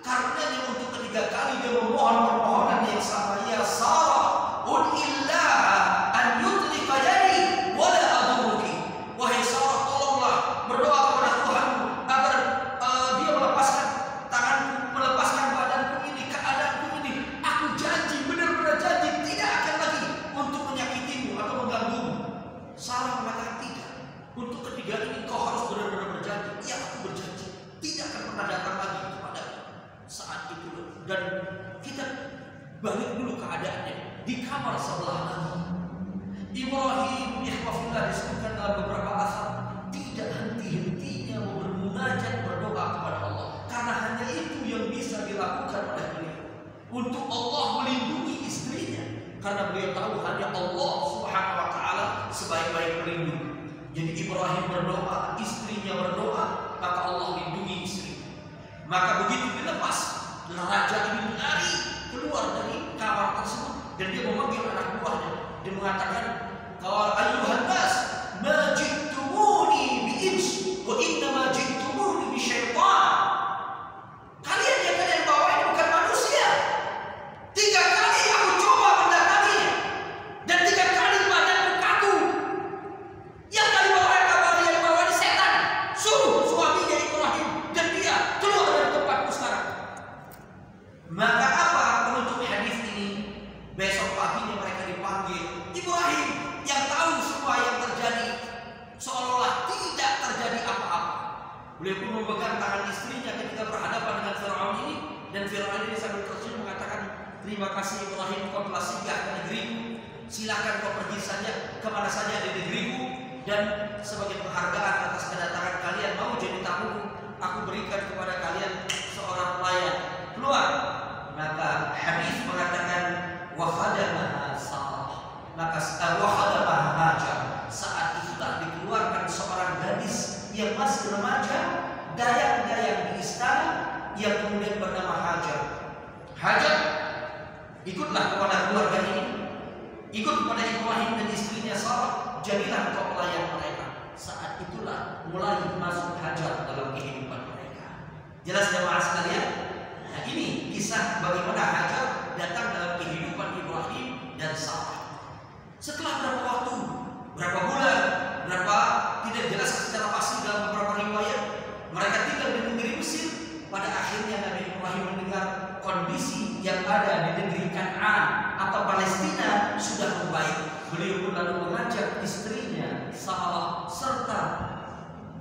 Karenanya untuk ketiga kali dia memohon permohonan yang sama, ya Sarah, ud'illaha an yutliqa yadi wa la adurruki. Wahai Sarah, tolonglah berdoa kepada Tuhanmu agar dia melepaskan tanganku, melepaskan badanku ini, keadaanku ini. Aku janji, benar-benar janji tidak akan lagi untuk menyakitimu atau mengganggumu. Sarah mengatakan tidak. Untuk ketiga ini kau harus benar-benar berjanji. Ya, aku berjanji tidak akan pernah datang lagi kepadamu. Saat itu, dan kita balik dulu keadaannya di kamar sebelah lagi. Ibrahim ihwafillah disebutkan dalam beberapa asar tidak henti-hentinya bermunajat, berdoa kepada Allah, karena hanya itu yang bisa dilakukan oleh beliau untuk Allah melindungi istrinya, karena beliau tahu hanya Allah Subhanahu wa taala sebaik-baik pelindung. Jadi Ibrahim berdoa, istrinya berdoa, maka Allah lindungi istrinya. Maka begitu dilepas, raja ini lari keluar dari kamar tersebut dan dia memanggil anak buahnya. Dia mengatakan, "Qala ayyuhan nas, ma ji'tumuni bi ins wa inna ma ji'tumuni bi syaitan." Kalian yang kalian bawa ini bukan manusia. 3 kali aku coba mendatanginya dan 3 kali badanku kaku. Yang kalian bawa ini setan. Suruh suaminya Ibrahim dan dia keluar dari tempatku sekarang. Maka apa penutup hadis ini? Besok paginya mereka dipanggil. Ibrahim yang tahu semua yang terjadi, seolah-olah tidak terjadi apa-apa. Beliau pun memegang tangan istrinya ketika berhadapan dengan Firaun ini, dan Firaun ini sambil tersenyum mengatakan, terima kasih Ibrahim, kau telah singgah ke negeriku. Silakan kau pergi saja kemana saja di negeriku, dan sebagai penghargaan atas kedatangan kalian mau jadi tamuku, aku berikan kepada kalian seorang pelayan. Keluar. Maka hadis mengatakan wa khadamaha Sarah. Maka wa khadamaha Hajar. Saat itulah dikeluarkan seorang gadis yang masih remaja, dayang-dayang di istana, yang kemudian bernama Hajar. Hajar ikutlah kepada keluarga ini, ikut kepada Ibrahim dan istrinya Sarah, jadilah engkau pelayan mereka. Saat itulah mulai masuk Hajar dalam kehidupan mereka. Jelas jemaah sekalian? Nah, ini kisah bagaimana Hajar datang dalam kehidupan Ibrahim dan Sarah. Setelah berapa waktu, berapa bulan, berapa tidak jelas secara pasti dalam beberapa riwayat, mereka tinggal di negeri Mesir. Pada akhirnya Nabi Ibrahim mendengar kondisi yang ada di negeri Kan'an atau Palestina sudah membaik. Beliau pun lalu mengajak istrinya Sarah serta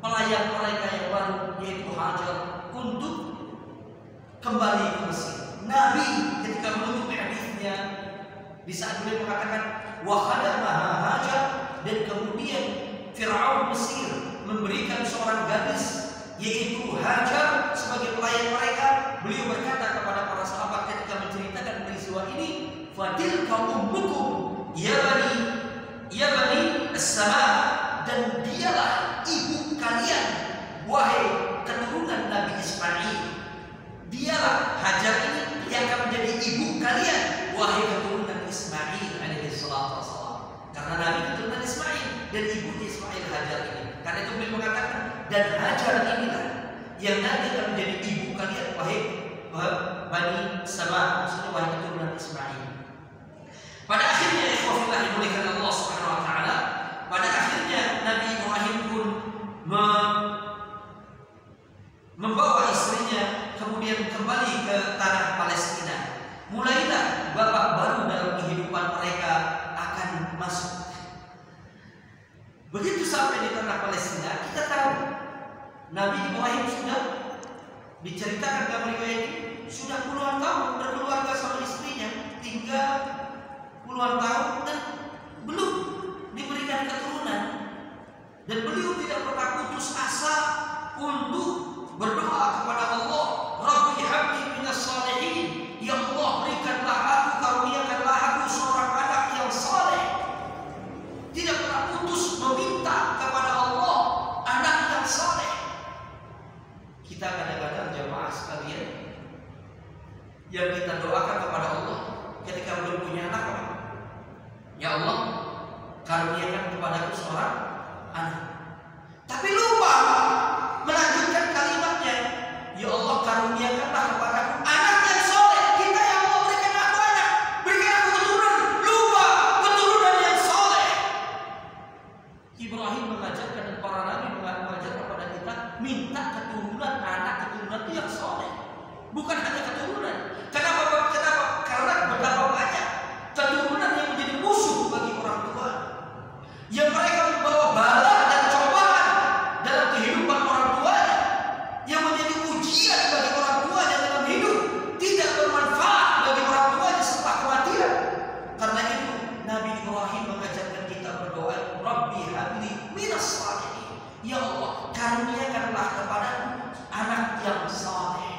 pelayan mereka yang baru yaitu Hajar untuk kembali ke Mesir. Nabi ketika menutup hadisnya di saat beliau mengatakan wa khadamaha Hajar, dan kemudian Firaun Mesir memberikan seorang gadis yaitu Hajar sebagai pelayan mereka, beliau berkata kepada para sahabat ketika menceritakan peristiwa ini, fadilka ummukum ya bani as-sama, dan dialah ibu kalian wahai keturunan Nabi Ismail. Dialah Hajar ini yang akan menjadi ibu kalian wahai keturunan Ismail alaihi salatu wassalam. Karena Nabi keturunan Ismail dan ibunya Ismail Hajar ini. Karena itu beliau mengatakan, dan Hajar inilah yang nanti akan menjadi ibu kalian wahai Bani Sama, maksudnya wahai keturunan Ismail. Pada akhirnya ikhwafillah dimuliakan Allah Subhanahu wa taala, pada akhirnya Nabi Ibrahim pun membawa istrinya kemudian kembali ke tanah Palestina. Mulailah babak baru dalam kehidupan mereka akan masuk. Begitu sampai di tanah Palestina, kita tahu Nabi Ibrahim sudah diceritakan dalam riwayat ini sudah puluhan tahun berkeluarga sama istrinya, tinggal puluhan tahun dan belum diberikan keturunan, dan beliau tidak pernah putus asa untuk berdoa kepada Allah, Rabbi habli minas salihin, ya Allah berikanlah aku, karuniakanlah aku seorang anak yang saleh. Tidak pernah putus meminta kepada Allah anak yang saleh. Kita kadang-kadang jamaah sekalian, yang kita doakan kepada Allah ketika belum punya anak, ya Allah karuniakan kepadaku seorang anak. Tapi lupa melanjutkan kalimatnya, ya Allah karuniakanlah kepadaku anak yang soleh. Kita ya Allah berikan aku anak, berikan aku keturunan. Lupa keturunan yang soleh. Ibrahim mengajarkan dan para nabi mengajarkan kepada kita minta keturunan, anak keturunan itu yang soleh, bukan hanya keturunan. Kenapa? Karena betapa banyak keturunan yang menjadi musuh bagi orang tua, yang mereka membawa bala dan cobaan dalam kehidupan orang tuanya, yang menjadi ujian bagi orang tuanya dalam hidup, tidak bermanfaat bagi orang tuanya setelah kematian. Karena itu Nabi Ibrahim mengajarkan kita berdoa, Rabbi habli minas salihin, ya Allah karuniakanlah kepadaku anak yang saleh,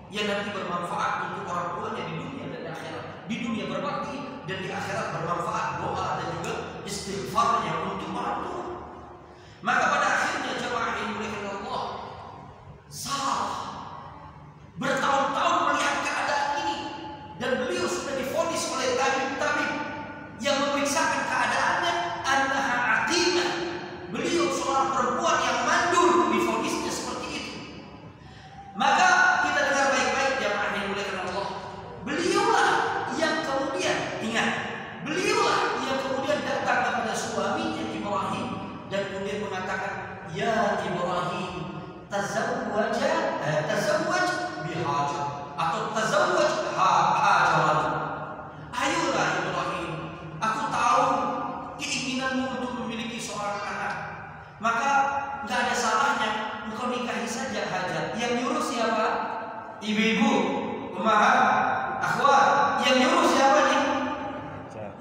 yang nanti bermanfaat untuk orang tuanya di dunia dan di akhirat. Di dunia berbakti dan di akhirat bermanfaat doa dan juga istighfarnya untuk orang tua. Maka pada akhirnya jemaah yang dimuliakan Allah, Sarah bertahun-tahun melihat keadaan ini, dan beliau sudah divonis oleh tabib-tabib yang memeriksakan keadaannya, annaha aqimah. Beliau seorang perempuan yang mandul, divonisnya seperti itu. Maka kita dengar baik-baik jemaah yang dimuliakan Allah, beliaulah yang kemudian ingat, beliaulah yang kemudian datang kepada suaminya Ibrahim dan kemudian mengatakan, ya Ibrahim tazawwaj bihajar atau tazawwaj hajar. Ayolah Ibrahim, aku tahu keinginanmu untuk memiliki seorang anak, maka nggak ada salahnya engkau nikahi saja Hajar. Yang nyuruh siapa? Ibu-ibu, ummahat, akhwat. Yang nyuruh siapa nih?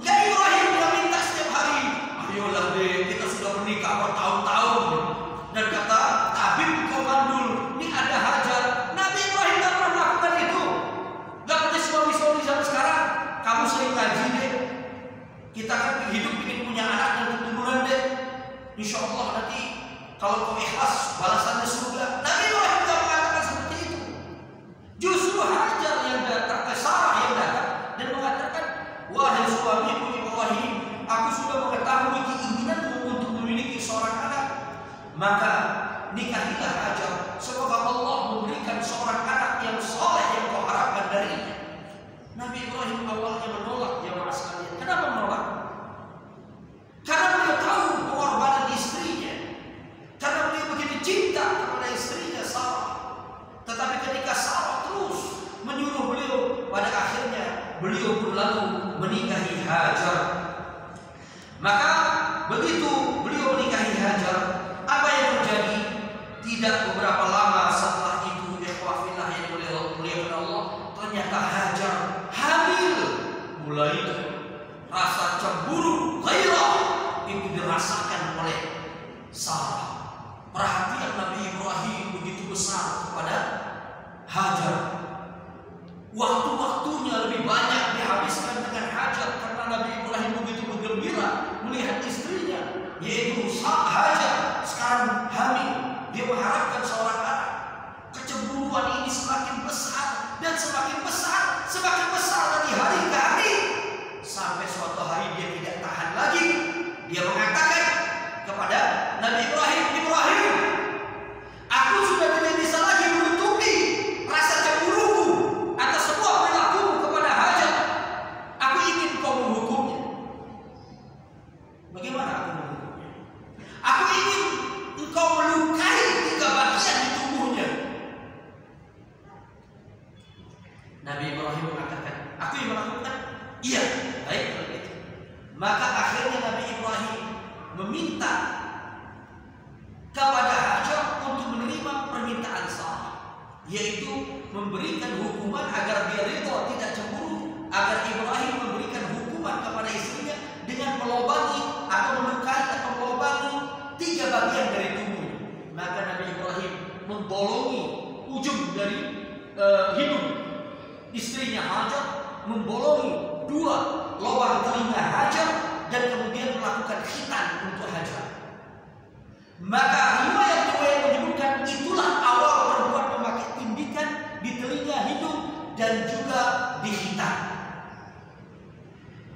Ya Ibrahim yang minta setiap hari. Ayolah deh, kita sudah menikah bertahun-tahun. Dan kata tabib kau mandul, ini ada Hajar. Nabi Ibrahim tak pernah melakukan itu. Gak punya suami-suami zaman sekarang. Kamu sering ngaji deh. Kita kan hidup ingin punya anak dan keturunan deh. Insya Allah nanti kalau kau ikhlas balasannya surga. Nabi Ibrahim tak mengatakan seperti itu. Justru Hajar yang datang, Sarah yang datang dan mengatakan, wahai suamiku Ibrahim, aku sudah mengetahui keinginanmu untuk memiliki seorang anak, maka nikahilah Hajar. Semoga Allah memberikan seorang anak yang soleh yang kau harapkan darinya. Nabi Ibrahim awalnya menolak jemaah sekalian. Kenapa menolak? Karena beliau tahu pengorbanan istrinya, karena beliau begitu cinta kepada istrinya Sarah. Tetapi ketika Sarah terus menyuruh beliau, pada akhirnya beliau pun lalu menikahi Hajar. Maka begitu beliau menikahi Hajar, apa yang terjadi? Tidak beberapa lama setelah itu, ikhwafillah yang dimuliakan Allah, ternyata Hajar hamil. Mulai rasa cemburu, ghairah itu dirasakan oleh Sarah. Perhatian Nabi Ibrahim begitu besar kepada Hajar. Waktu-waktunya lebih banyak dihabiskan dengan Hajar karena Nabi Ibrahim begitu bergembira melihat istrinya, yaitu Hajar sekarang hamil. Dia mengharapkan seorang anak. Kecemburuan ini semakin besar dan semakin besar, semakin besar dari hari ke hari, sampai suatu hari dia tidak tahan lagi. Dia mengatakan kepada Nabi Ibrahim, Ibrahim, aku sudah tidak bisa lagi kepada Hajar untuk menerima permintaan Sarah, yaitu memberikan hukuman agar dia ridho, tidak cemburu, agar Ibrahim memberikan hukuman kepada istrinya dengan melobangi atau melukai atau melobangi 3 bagian dari tubuhnya. Maka Nabi Ibrahim membolongi ujung dari hidung istrinya Hajar, membolongi 2 lubang telinga Hajar, dan kemudian melakukan khitan untuk Hajar. Maka riwayat menyebutkan itulah awal perempuan memakai tindikan di telinga, hidung, dan juga di khitan.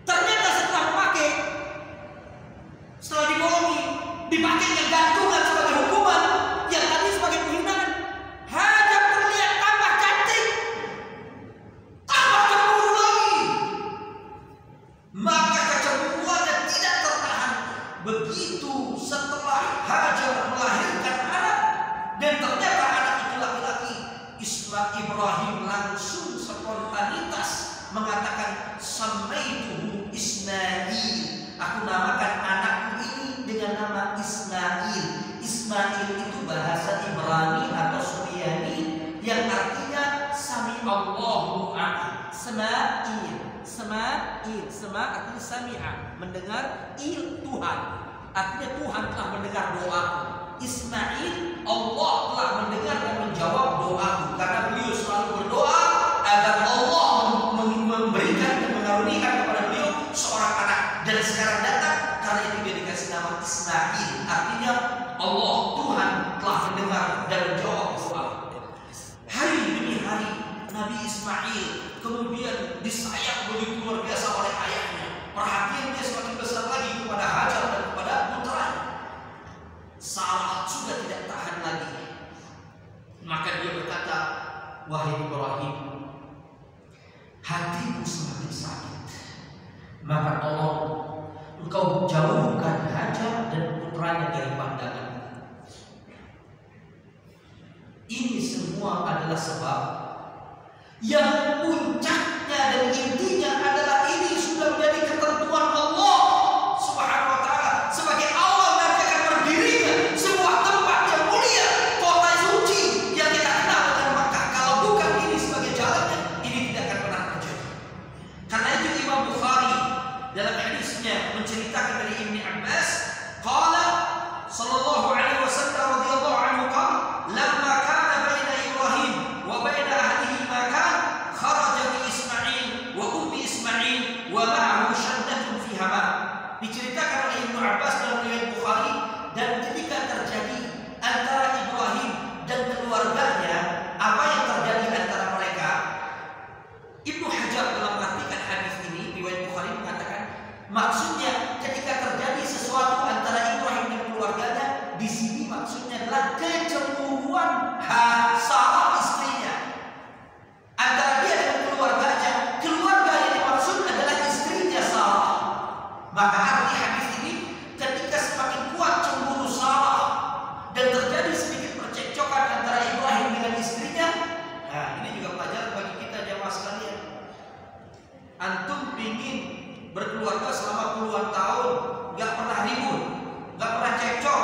Ternyata setelah memakai, setelah dibolongi, dipakainya gantungan sebagai hukuman, yang tadi sebagai penghinaan, Hajar terlihat tambah cantik, tambah cemburu lagi. Maka kecemburuannya tidak tertahan. Begitu setelah Hajar melahirkan anak, dan ternyata anak itu laki-laki, Ibrahim langsung spontanitas mengatakan, "Samaituhu Ismail." Aku namakan anakku ini dengan nama Ismail. Ismail itu bahasa Ibrani atau Suryani yang artinya Sami Allahu Akbar. Sema artinya sami'a, mendengar, il Tuhan. Artinya Tuhan telah mendengar doaku. Ismail, Allah telah mendengar dan menjawab doaku, karena beliau selalu berdoa agar Allah memberikan dan mengaruniakan kepada beliau seorang anak, dan sekarang datang. Karena itu dia dikasih nama Ismail, artinya Allah, Tuhan telah mendengar dan menjawab doa. Hari demi hari Nabi Ismail kemudian disayang begitu luar biasa oleh ayahnya. Perhatiannya semakin besar lagi kepada Hajar dan kepada putranya. Sarah sudah tidak tahan lagi. Maka dia berkata, "Wahai Ibrahim, hatiku semakin sakit. Maka tolong engkau jauhkan Hajar dan putranya dari pandangan." Ini semua adalah sebab yang puncaknya dan intinya adalah ini sudah menjadi ketentuan Allah Subhanahu wa Ta'ala sebagai awal nanti akan berdirinya sebuah tempat yang mulia, kota suci yang kita kenal dengan Makkah. Kalau bukan ini sebagai jalannya, ini tidak akan pernah terjadi. Karena itu Imam Bukhari dalam hadisnya menceritakan dari Ibnu Abbas, qala sallallahu alaihi wasallam radhiyallahu anhu qala, lamma kana baina Ibrahim wa baina ahlihi ma kana kharaja bi Ismail wa ummi Ismail wa ma'ahu shaddatun fi hama. Diceritakan oleh Ibnu Abbas dalam riwayat Bukhari, dan ketika terjadi antara Ibrahim dan keluarganya, apa yang terjadi antara mereka? Ibnu Hajar dalam mengartikan hadis ini, riwayat Bukhari mengatakan, maksudnya ketika terjadi sesuatu antara Ibrahim dan keluarganya, di sini maksudnya adalah kecemburuan Sarah istrinya antara dia dengan keluarganya. Keluarga yang dimaksud adalah istrinya Sarah. Maka arti hadis ini, ketika semakin kuat cemburu Sarah dan terjadi sedikit percekcokan antara Ibrahim dengan istrinya. Nah, ini juga pelajaran bagi kita jamaah sekalian. Antum pingin berkeluarga selama puluhan tahun, gak pernah ribut, gak pernah cekcok,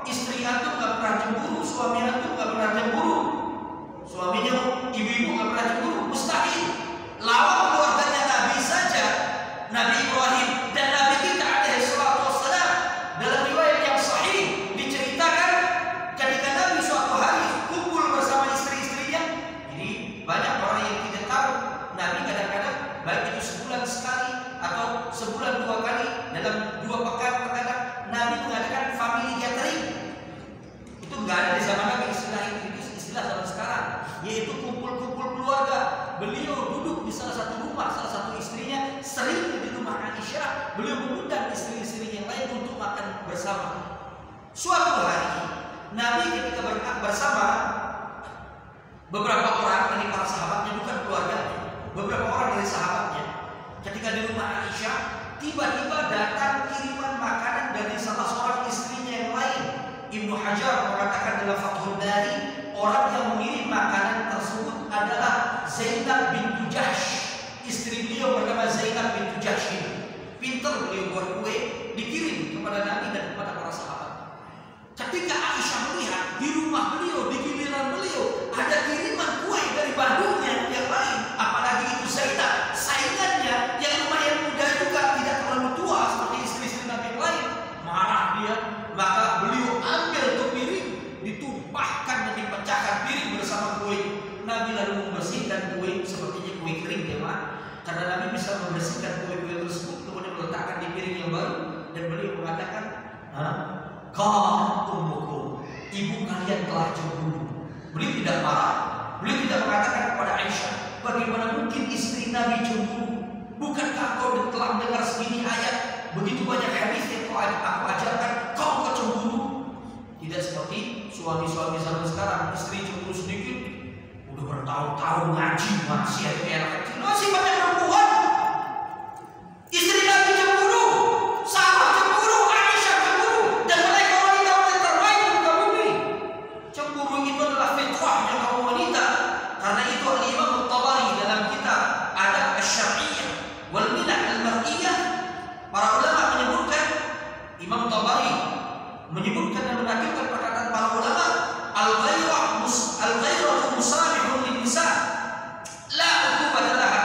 istri antum gak pernah cemburu, suami antum gak pernah cemburu, suaminya ibu-ibu gak pernah cemburu, mustahil. Lawan keluarganya Nabi saja, Nabi Ibrahim dan Nabi kita alaihi salatu wassalam. Dalam riwayat yang sahih diceritakan ketika Nabi suatu hari kumpul bersama istri-istrinya. Ini banyak orang yang tidak tahu, Nabi kadang-kadang baik itu sebulan sekali atau sebulan 2 kali, dalam 2 pekan terkadang Nabi mengadakan family gathering. Itu nggak ada di zaman Nabi, istilah itu istilah zaman sekarang, yaitu kumpul-kumpul keluarga. Beliau duduk di salah satu rumah, salah satu istrinya sering di rumah Aisyah. Beliau mengundang istri-istri yang lain untuk makan bersama. Suatu hari Nabi ketika bersama beberapa orang dari para sahabatnya, bukan keluarganya, beberapa orang dari sahabatnya, ketika di rumah Aisyah, tiba-tiba datang kiriman makanan dari salah seorang istrinya yang lain. Ibnu Hajar mengatakan dalam Fathul Bari, orang yang mengirim makanan tersebut adalah Zainab bintu Jahsh. Istri beliau bernama Zainab bintu Jahsh. Pintar beliau buat kue, dikirim kepada Nabi dan kepada para sahabat. Ketika Aisyah ditumpahkan dan dipecahkan piring bersama kue. Nabi lalu membersihkan kue sepertinya kue kering ya Pak. Karena Nabi bisa membersihkan kue-kue tersebut kemudian meletakkan di piring yang baru dan beliau mengatakan, "Qad ummukum, ibu kalian telah cemburu." Beliau tidak marah. Beliau tidak mengatakan kepada Aisyah, "Bagaimana mungkin istri Nabi cemburu? Bukankah kau telah mendengar segini ayat? Begitu banyak hadis yang aku ajarkan, kau cemburu?" Tidak seperti suami-suami zaman sekarang, istri cemburu sedikit, udah bertahun-tahun ngaji masih ada anak kecil, masih banyak perempuan. Istri Nabi cemburu, Sarah cemburu, Aisyah cemburu, dan mereka wanita-wanita terbaik di muka bumi. Cemburu itu adalah fitrahnya kaum wanita. Karena itu Al-Imam At-Tabari dalam kitab Adab Asy-Syar'iyyah wal Milah Al-Mar'iyah, para ulama menyebutkan, Imam Tabari menyebutkan dan menakilkan perkataan para ulama, al-ghairatu musabihun lin-nisa la uqubata laha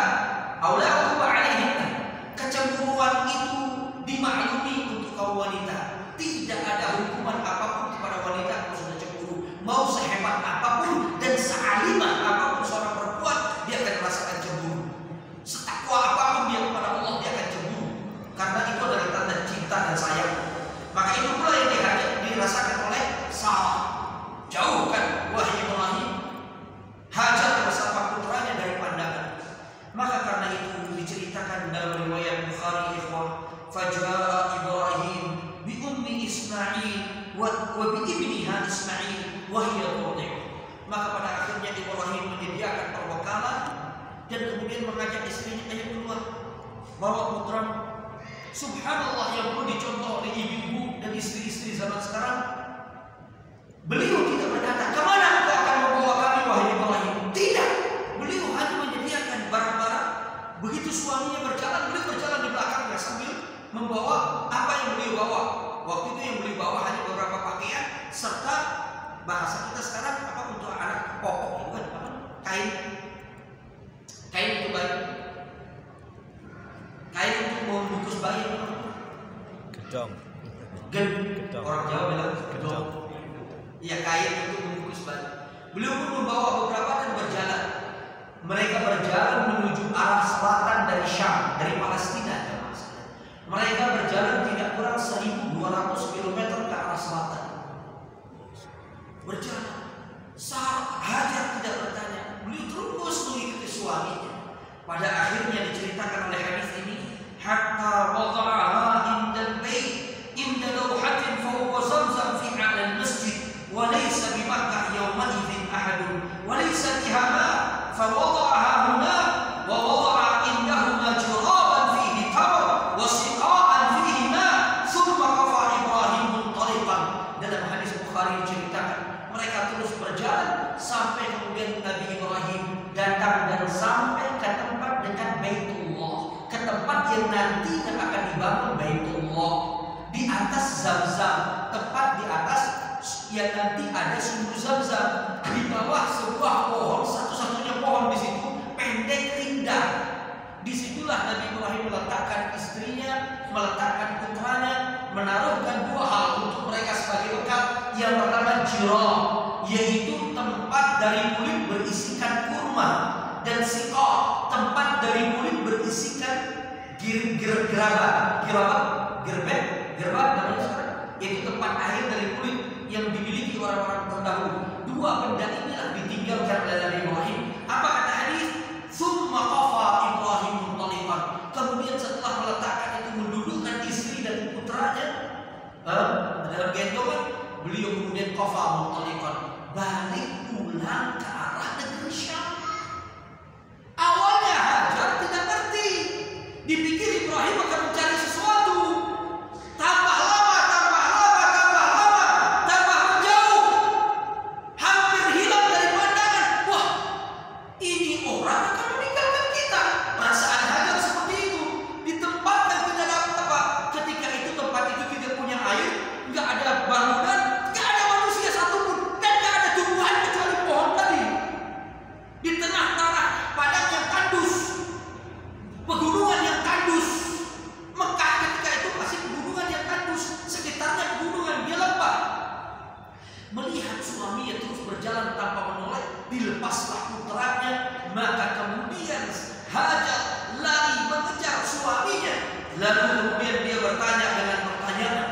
aw la uquba 'alaihinna. Kecemburuan itu dimaklumi untuk kaum wanita. Tidak ada hukuman apapun kepada wanita kalau sudah cemburu. Mau sehebat apapun dan sealimah apapun seorang perempuan, dia akan merasakan cemburu. Setakwa apapun dia kepada Allah, dia akan cemburu. Karena itu adalah tanda cinta dan sayang. Maka itu pula yang dirasakan oleh Sarah. Jauhkan wahai Ibrahim Hajar bersama putranya dari pandangan. Maka karena itu diceritakan dalam riwayat Bukhari, ikhwah, fajaa Ibrahim bi ummi Ismail wa bi ibniha Ismail wa hiya turdi'. Maka pada akhirnya Ibrahim menyediakan perbekalan dan kemudian mengajak istrinya, "Ayo keluar, bawa putramu." Subhanallah, yang perlu dicontoh oleh ibu-ibu dan istri-istri zaman sekarang. Beliau tidak berkata, "Kemana engkau akan membawa kami wahai Ibrahim?" Tidak. Beliau hanya menyediakan barang-barang. Begitu suaminya berjalan, beliau berjalan di belakangnya sambil membawa apa yang beliau bawa. Waktu itu yang beliau bawa hanya beberapa pakaian serta bahasa kita sekarang apa untuk anak pokok, bukan apa? Kain untuk bayi. Kain untuk membungkus bayi. Gedong. Orang Jawa bilang gedong. Iya, kain untuk membungkus bayi. Beliau pun membawa beberapa dan berjalan. Mereka berjalan menuju arah selatan dari Syam, dari Palestina. Mereka berjalan tidak kurang 1.200 km ke arah selatan. Berjalan. Hajar tidak bertanya. Beliau terus mengikuti suaminya. Pada akhirnya diceritakan oleh hadis ini, hatta wada'aha indal bait inda lawhatin fawqa zamzam fi 'ala al-masjid wa laysa bi Makkah yawma idzin ahadun wa laysa biha ma fa wada'aha huna wa wada'a indahuma jiraban fihi tamr wa siqa'an fihi ma thumma qafa Ibrahim muntaliqan. Dalam hadis Bukhari diceritakan mereka terus berjalan sampai kemudian Nabi Ibrahim datang dan sampai ke tempat dekat Baitullah, ke tempat yang nanti akan dibangun Baitullah, di atas Zamzam, tepat di atas yang nanti ada sumber Zamzam, di bawah sebuah pohon, satu-satunya pohon di situ, pendek indah. Disitulah Nabi Ibrahim meletakkan istrinya, meletakkan putranya, menaruhkan dua hal untuk mereka sebagai bekal. Yang pertama jirah, yaitu tempat dari kulit berisikan kurma, dan siqah, tempat dari kulit berisikan gerbat namanya sekarang, yaitu tempat air dari kulit yang dimiliki orang-orang terdahulu. Dua benda inilah ditinggalkan oleh Nabi Ibrahim. Apa kata hadis? Tsumma qafa Ibrahim muntaliqan. Kemudian setelah meletakkan itu, mendudukkan istri dan putranya dalam gendongan, beliau kemudian qafa muntaliqan, balik pulang ke arah negeri Syam. Awalnya Hajar tidak ngerti, dipikir Ibrahim akan mencari sesuatu. Tambah lama, tambah menjauh, hampir hilang dari pandangan. Wah, ini orang akan meninggalkan kita. Perasaan Hajar seperti itu. Di tempat yang tidak ada apa. Ketika itu tempat itu tidak punya air, nggak ada bangunan, nggak ada manusia satupun, dan nggak ada tumbuhan kecuali pohon tadi. Di berjalan tanpa menoleh, dilepaslah putranya, maka kemudian Hajar lari mengejar suaminya. Lalu kemudian dia bertanya dengan pertanyaan,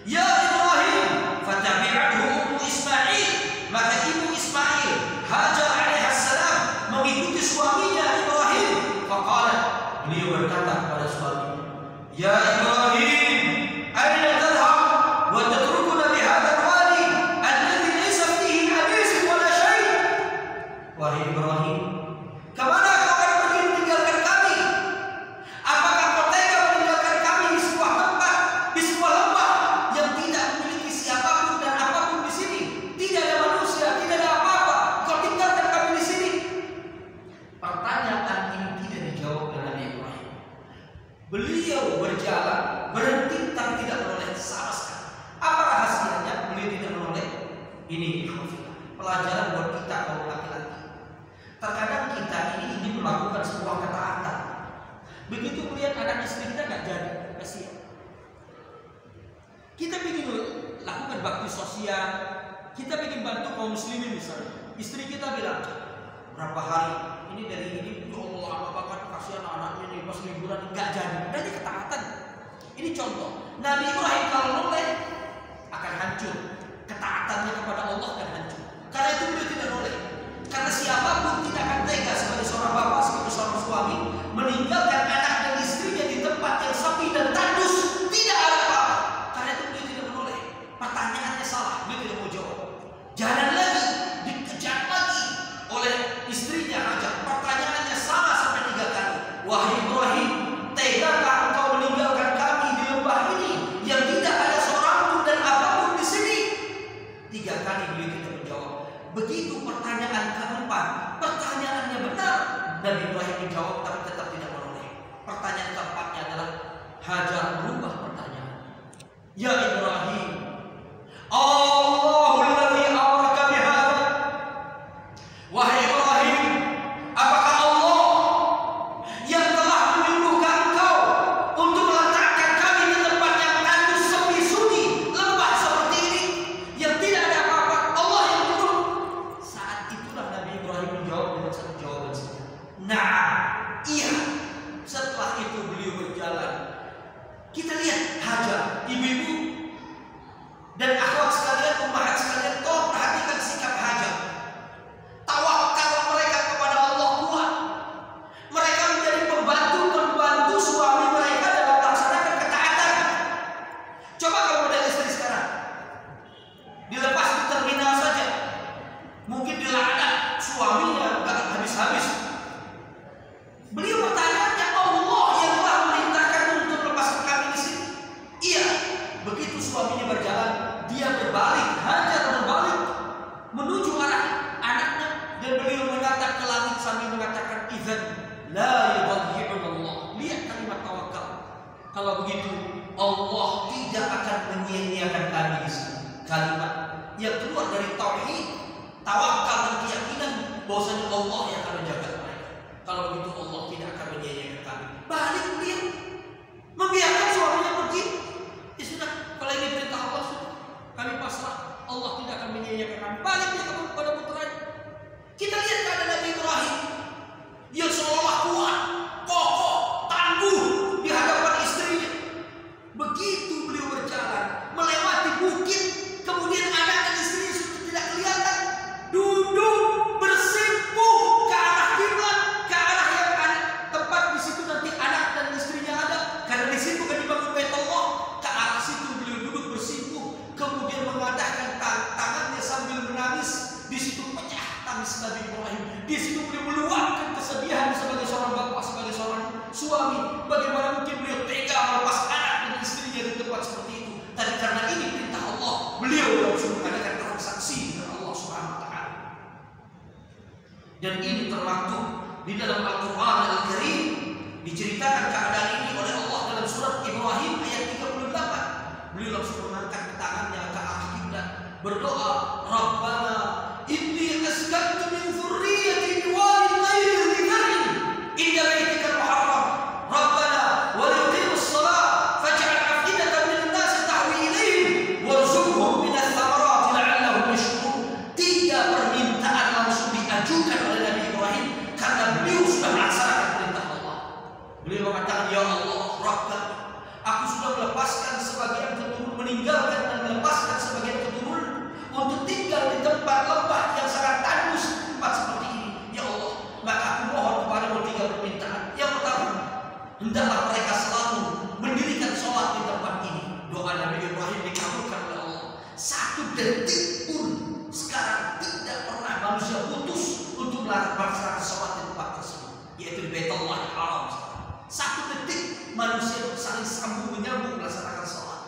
"Ya Ibrahim," fatabi'athu ummu Ismail, maka ibu Ismail, Hajar alaihissalam, mengikuti suaminya Ibrahim. Faqalat, beliau berkata kepada suaminya, "Ya Ibrahim, aina tadhhab wa tatrukuna bi hadzal wadi alladhi laysa fihi hadis wala shay?" Wahai Ibrahim, kemana kau akan pergi meninggalkan kami? Apakah kau tega meninggalkan kami di sebuah tempat, di sebuah lembah yang tidak memiliki siapapun dan apapun di sini? Tidak ada manusia, tidak ada apa-apa. Kau tinggalkan kami di sini? Pertanyaan ini tidak dijawab oleh Nabi Ibrahim. Beliau berjalan, berhenti tapi tidak menoleh sama sekali. Apa rahasianya beliau tidak menoleh? Ini pelajaran buat kita kaum laki-laki. Terkadang kita ini ingin melakukan sebuah ketaatan. Begitu melihat anak istri kita nggak jadi, kasihan. Kita ingin lakukan bakti sosial, kita ingin bantu kaum muslimin misalnya. Istri kita bilang, "Berapa hari ini dari ini, ya Allah, apa banget kasihan anaknya nih pas liburan nggak jadi." Dan ini ketaatan. Ini contoh. Nabi Ibrahim kalau noleh akan hancur. Ketaatannya kepada Allah akan hancur. Karena itu beliau tidak noleh. Karena siapapun tidak akan tega sebagai seorang bapak, sebagai seorang suami meninggalkan anak dan istrinya di tempat yang sepi dan tandus, tidak ada apa-apa. Karena itu beliau tidak menoleh. Pertanyaannya salah, beliau tidak mau jawab. Jalan lagi, dikejar lagi oleh istrinya Hajar. Pertanyaannya sama sampai 3 kali. "Wahai Ibrahim, tegakah engkau meninggalkan kami di lembah ini yang tidak ada seorang pun dan apapun di sini?" 3 kali beliau tidak menjawab. Begitu pertanyaan keempat, pertanyaannya benar, Nabi Ibrahim menjawab tapi tetap tidak menoleh. Pertanyaan keempatnya adalah Hajar berubah pertanyaan. "Ya Ibrahim, Allahul ladzi amaraka bihadza." Wahai Ibrahim, apakah Allah yang telah menyuruhkan engkau untuk meletakkan kami di tempat yang tandus, sepi, sunyi, lembah seperti ini yang tidak ada apa-apa? Allah yang menyuruh. Saat itulah Nabi Ibrahim menjawab dengan satu jawaban saja. "Nah, iya." Setelah itu beliau berjalan. Kita lihat Hajar, ibu-ibu dan akhwat sekalian, ummahat sekalian, tolong perhatikan sikap Hajar. Tawakal mereka kepada Allah kuat. Mereka menjadi pembantu suami mereka dalam melaksanakan ketaatan. Coba kalau model istri sekarang, dilepas di terminal saja, mungkin dilaknat suaminya nggak habis-habis. Beliau pertanyaannya, Allah yang telah memerintahkan untuk melepaskan kami di sini. Iya. Begitu suaminya berjalan, dia berbalik, Hajar berbalik menuju arah anaknya, dan beliau menatap ke langit sambil mengatakan, "Idzan la yudhhi'unallah." Lihat kalimat tawakal. Kalau begitu, Allah tidak akan menyia-nyiakan kami di sini. Kalimat yang keluar dari tauhid, tawakal dan keyakinan bahwasanya Allah yang akan menjaga mereka. Kalau begitu Allah tidak akan menyia-nyiakan kami. Balik beliau, membiarkan suaminya pergi. Ya sudah, kalau ini perintah Allah sudah, kami pasrah. Allah tidak akan menyia-nyiakan kami. Balik dia kepada putranya. Kita lihat keadaan Nabi Ibrahim yang seolah kuat, kokoh, tangguh di hadapan istrinya. Begitu beliau berjalan melewati bukit, kemudian anak dan istrinya sudah tidak kelihatan, duduk bersimpuh ke arah kiblat, ke arah yang ada tempat di situ nanti anak dan istrinya ada. Karena di situ kan dibangun Baitullah, ke arah situ beliau duduk bersimpuh, kemudian mengadahkan tangannya sambil menangis. Di situ pecah tangis Nabi Ibrahim. Di situ beliau meluapkan kesedihan sebagai seorang bapak, sebagai seorang suami. Bagaimana mungkin beliau tega melepas anak dan istrinya di tempat seperti itu? Tapi karena ini perintah Allah, beliau langsung mengadakan transaksi dengan Allah Subhanahu wa taala. Dan ini termaktub di dalam Al-Qur'an Al-Karim. Diceritakan keadaan ini oleh Allah dalam surat Ibrahim ayat 38. Beliau langsung mengangkat tangannya ke arah kiblat, berdoa, "Rabbana inni askantu min dzurriyyati biwadin ghairi dzi dzar'in inda baitikal muharram. Rabbana wa liqimus shalah faj'al 'afidatan minan nasi tahwi ilaihim warzuqhum minats thamarati la'allahum yashkurun." detik pun sekarang tidak pernah manusia putus untuk melaksanakan sholat di tempat tersebut, yaitu di Baitullahil Haram. Satu detik manusia saling sambung menyambung melaksanakan sholat.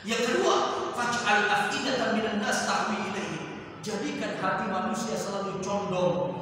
Yang kedua, faj'al af'idatan minan nas tahwi ilaihi. Jadikan hati manusia selalu condong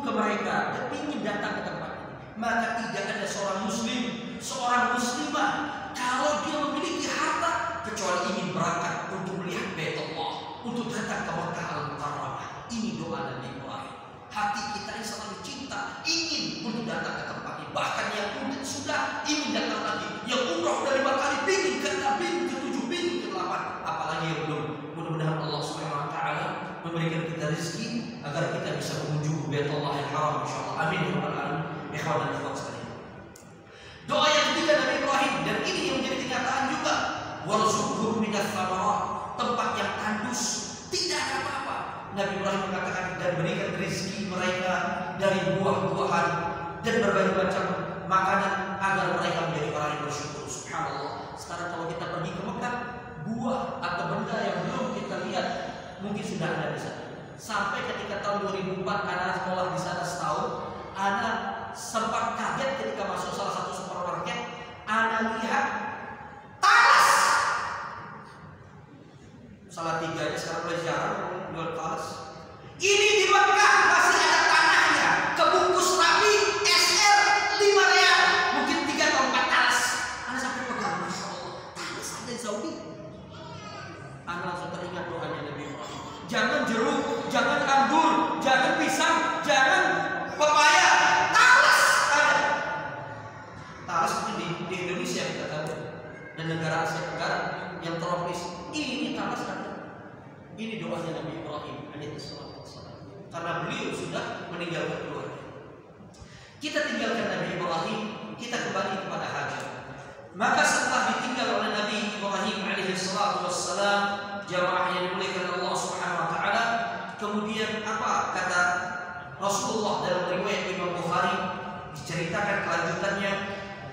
ke mereka dan ingin datang ke tempat ini. Maka tidak ada seorang muslim, seorang muslimah kalau dia memiliki harta kecuali ingin berangkat untuk melihat Baitullah, untuk datang ke Makkah Al-Mukarramah. Ini doa Nabi Ibrahim. Hati kita yang selalu cinta, ingin untuk datang ke tempat ini. Bahkan yang sudah ingin datang lagi, yang umrah udah 5 kali, pingin ke 6, pingin ke 7, pingin ke 8, apalagi yang belum. Mudah-mudahan Allah Subhanahu Wa Taala memberikan kita rezeki agar kita bisa mengunjungi Baitullahil Haram insyaallah. Amin ya rabbal alamin. Ikhwan dan akhwat sekalian. Doa yang ketiga Nabi Ibrahim, dan ini yang menjadi kenyataan juga, warzuqhum minats tsamarat, tempat yang tandus, tidak ada apa-apa. Nabi Ibrahim mengatakan, dan berikan rezeki mereka dari buah-buahan dan berbagai macam makanan agar mereka menjadi orang yang bersyukur. Subhanallah. Sekarang kalau kita pergi ke Mekah, buah atau benda yang belum kita lihat mungkin sudah ada di sana. Sampai ketika tahun 2004 anak sekolah di sana setahun, anak sempat kaget ketika masuk salah satu supermarket, anak lihat talas. Salah tiga aja sekarang mulai jarang jual talas. Ini di Mekah masih ada tanahnya, kebungkus rapi SR 5 real, mungkin 3 atau 4 talas. Anak sampai pegang, masya Allah, talas ada di Saudi. Anak langsung teringat doanya Nabi Ibrahim. Jangan jeruk, jangan anggur, jangan pisang, jangan pepaya. Talas ada. Talas itu di Indonesia kita tahu, dan negara Asia Tenggara yang tropis. Ini talas ada. Ini doanya Nabi Ibrahim alaihissalam. Karena beliau sudah meninggalkan keluarga. Kita tinggalkan Nabi Ibrahim, kita kembali kepada Hajar. Maka setelah ditinggal oleh Nabi Ibrahim alaihissalam, jamaah yang dimuliakan Allah Subhanahu Wa Taala, kemudian apa kata Rasulullah dalam riwayat Imam Bukhari, diceritakan kelanjutannya,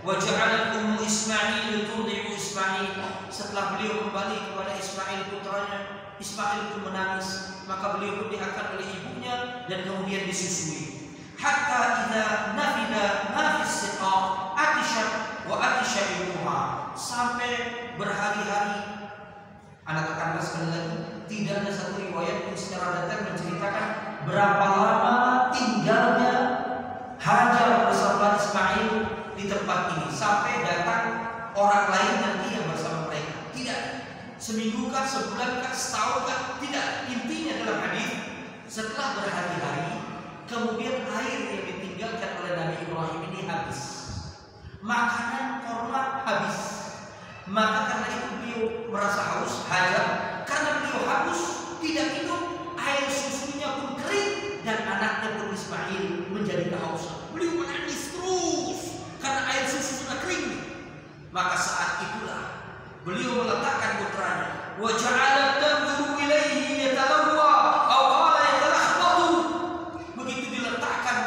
wa ja'alat ummu Ismail tudhi'u Ismail. Setelah beliau kembali kepada Ismail putranya, Ismail pun menangis, maka beliau pun diangkat oleh ibunya dan kemudian disusui. Hatta idza nafida ma fi siqa atisha wa atisha ibuha. Sampai berhari-hari, anak tekankan sekali lagi, tidak ada satu riwayat yang secara detail menceritakan berapa lama tinggalnya Hajar bersama Ismail di tempat ini sampai datang orang lain nanti yang bersama mereka. Tidak. Seminggu kah, sebulan kah, setahun kah? Tidak. Intinya dalam hadis, setelah berhari-hari, kemudian air yang ditinggalkan oleh Nabi Ibrahim ini habis. Makanan korma habis. Maka karena itu beliau merasa haus, Hajar. Karena beliau haus, tidak minum, air susunya pun kering, dan anaknya pun Ismail menjadi kehausan. Beliau menangis terus karena air susu sudah kering. Maka saat itulah beliau meletakkan putranya, wa ja'ala tanzuru ilaihi yatalawwa aw qala yatalakhbatu. Begitu diletakkan,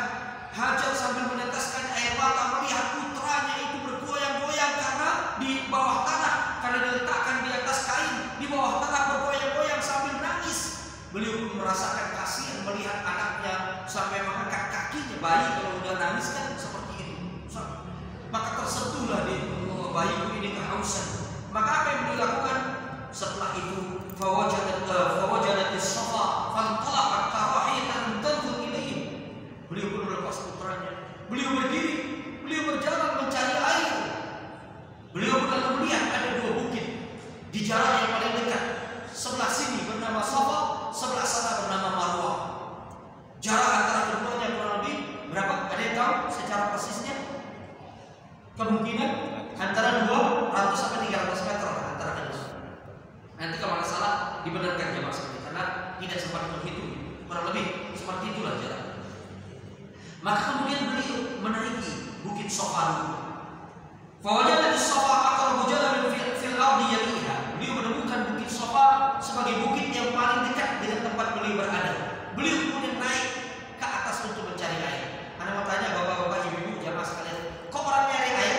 Hajar sambil meneteskan air mata melihat putranya itu bergoyang-goyang karena di bawah tanah, karena diletakkan di atas kain di bawah tanah bergoyang-goyang sambil menangis. Beliau pun merasakan kasihan melihat anaknya sampai mengangkat kakinya. Bayi kalau udah nangis kan seperti itu. Maka tersentuhlah dia, bayiku ini kehausan. Maka apa yang beliau lakukan? Setelah itu, fawajadat as-safa fantalaqat karahiyatan tanzur ilayhi. Beliau pun melepas putranya. Beliau berdiri, beliau berjalan mencari air. Beliau lalu melihat ada 2 bukit di jarak yang paling dekat. Sebelah sini bernama Safa, sebelah sana bernama Marwah. Jarak antara keduanya kurang lebih berapa? Ada yang tahu secara persisnya? Kemungkinan antara 200 sampai 300 meter antara kedua. Nanti kalau ada salah dibenarkan ya maksudnya, karena tidak sempat menghitung. Kurang lebih seperti itulah jarak. Maka kemudian beliau menaiki bukit Safa. Fawajadat as-Safa aqrabu jalan fil ardi yaliha. Beliau menemukan bukit Safa sebagai bukit yang paling dekat dengan tempat beliau berada. Beliau kemudian naik ke atas untuk mencari air. Anda mau tanya bapak-bapak, ibu-ibu, jamaah sekalian, kok orang nyari air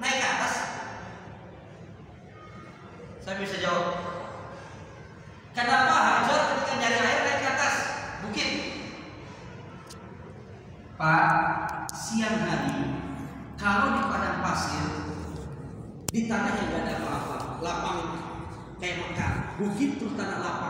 naik ke atas? Saya bisa jawab. Kan begitu tanah lapang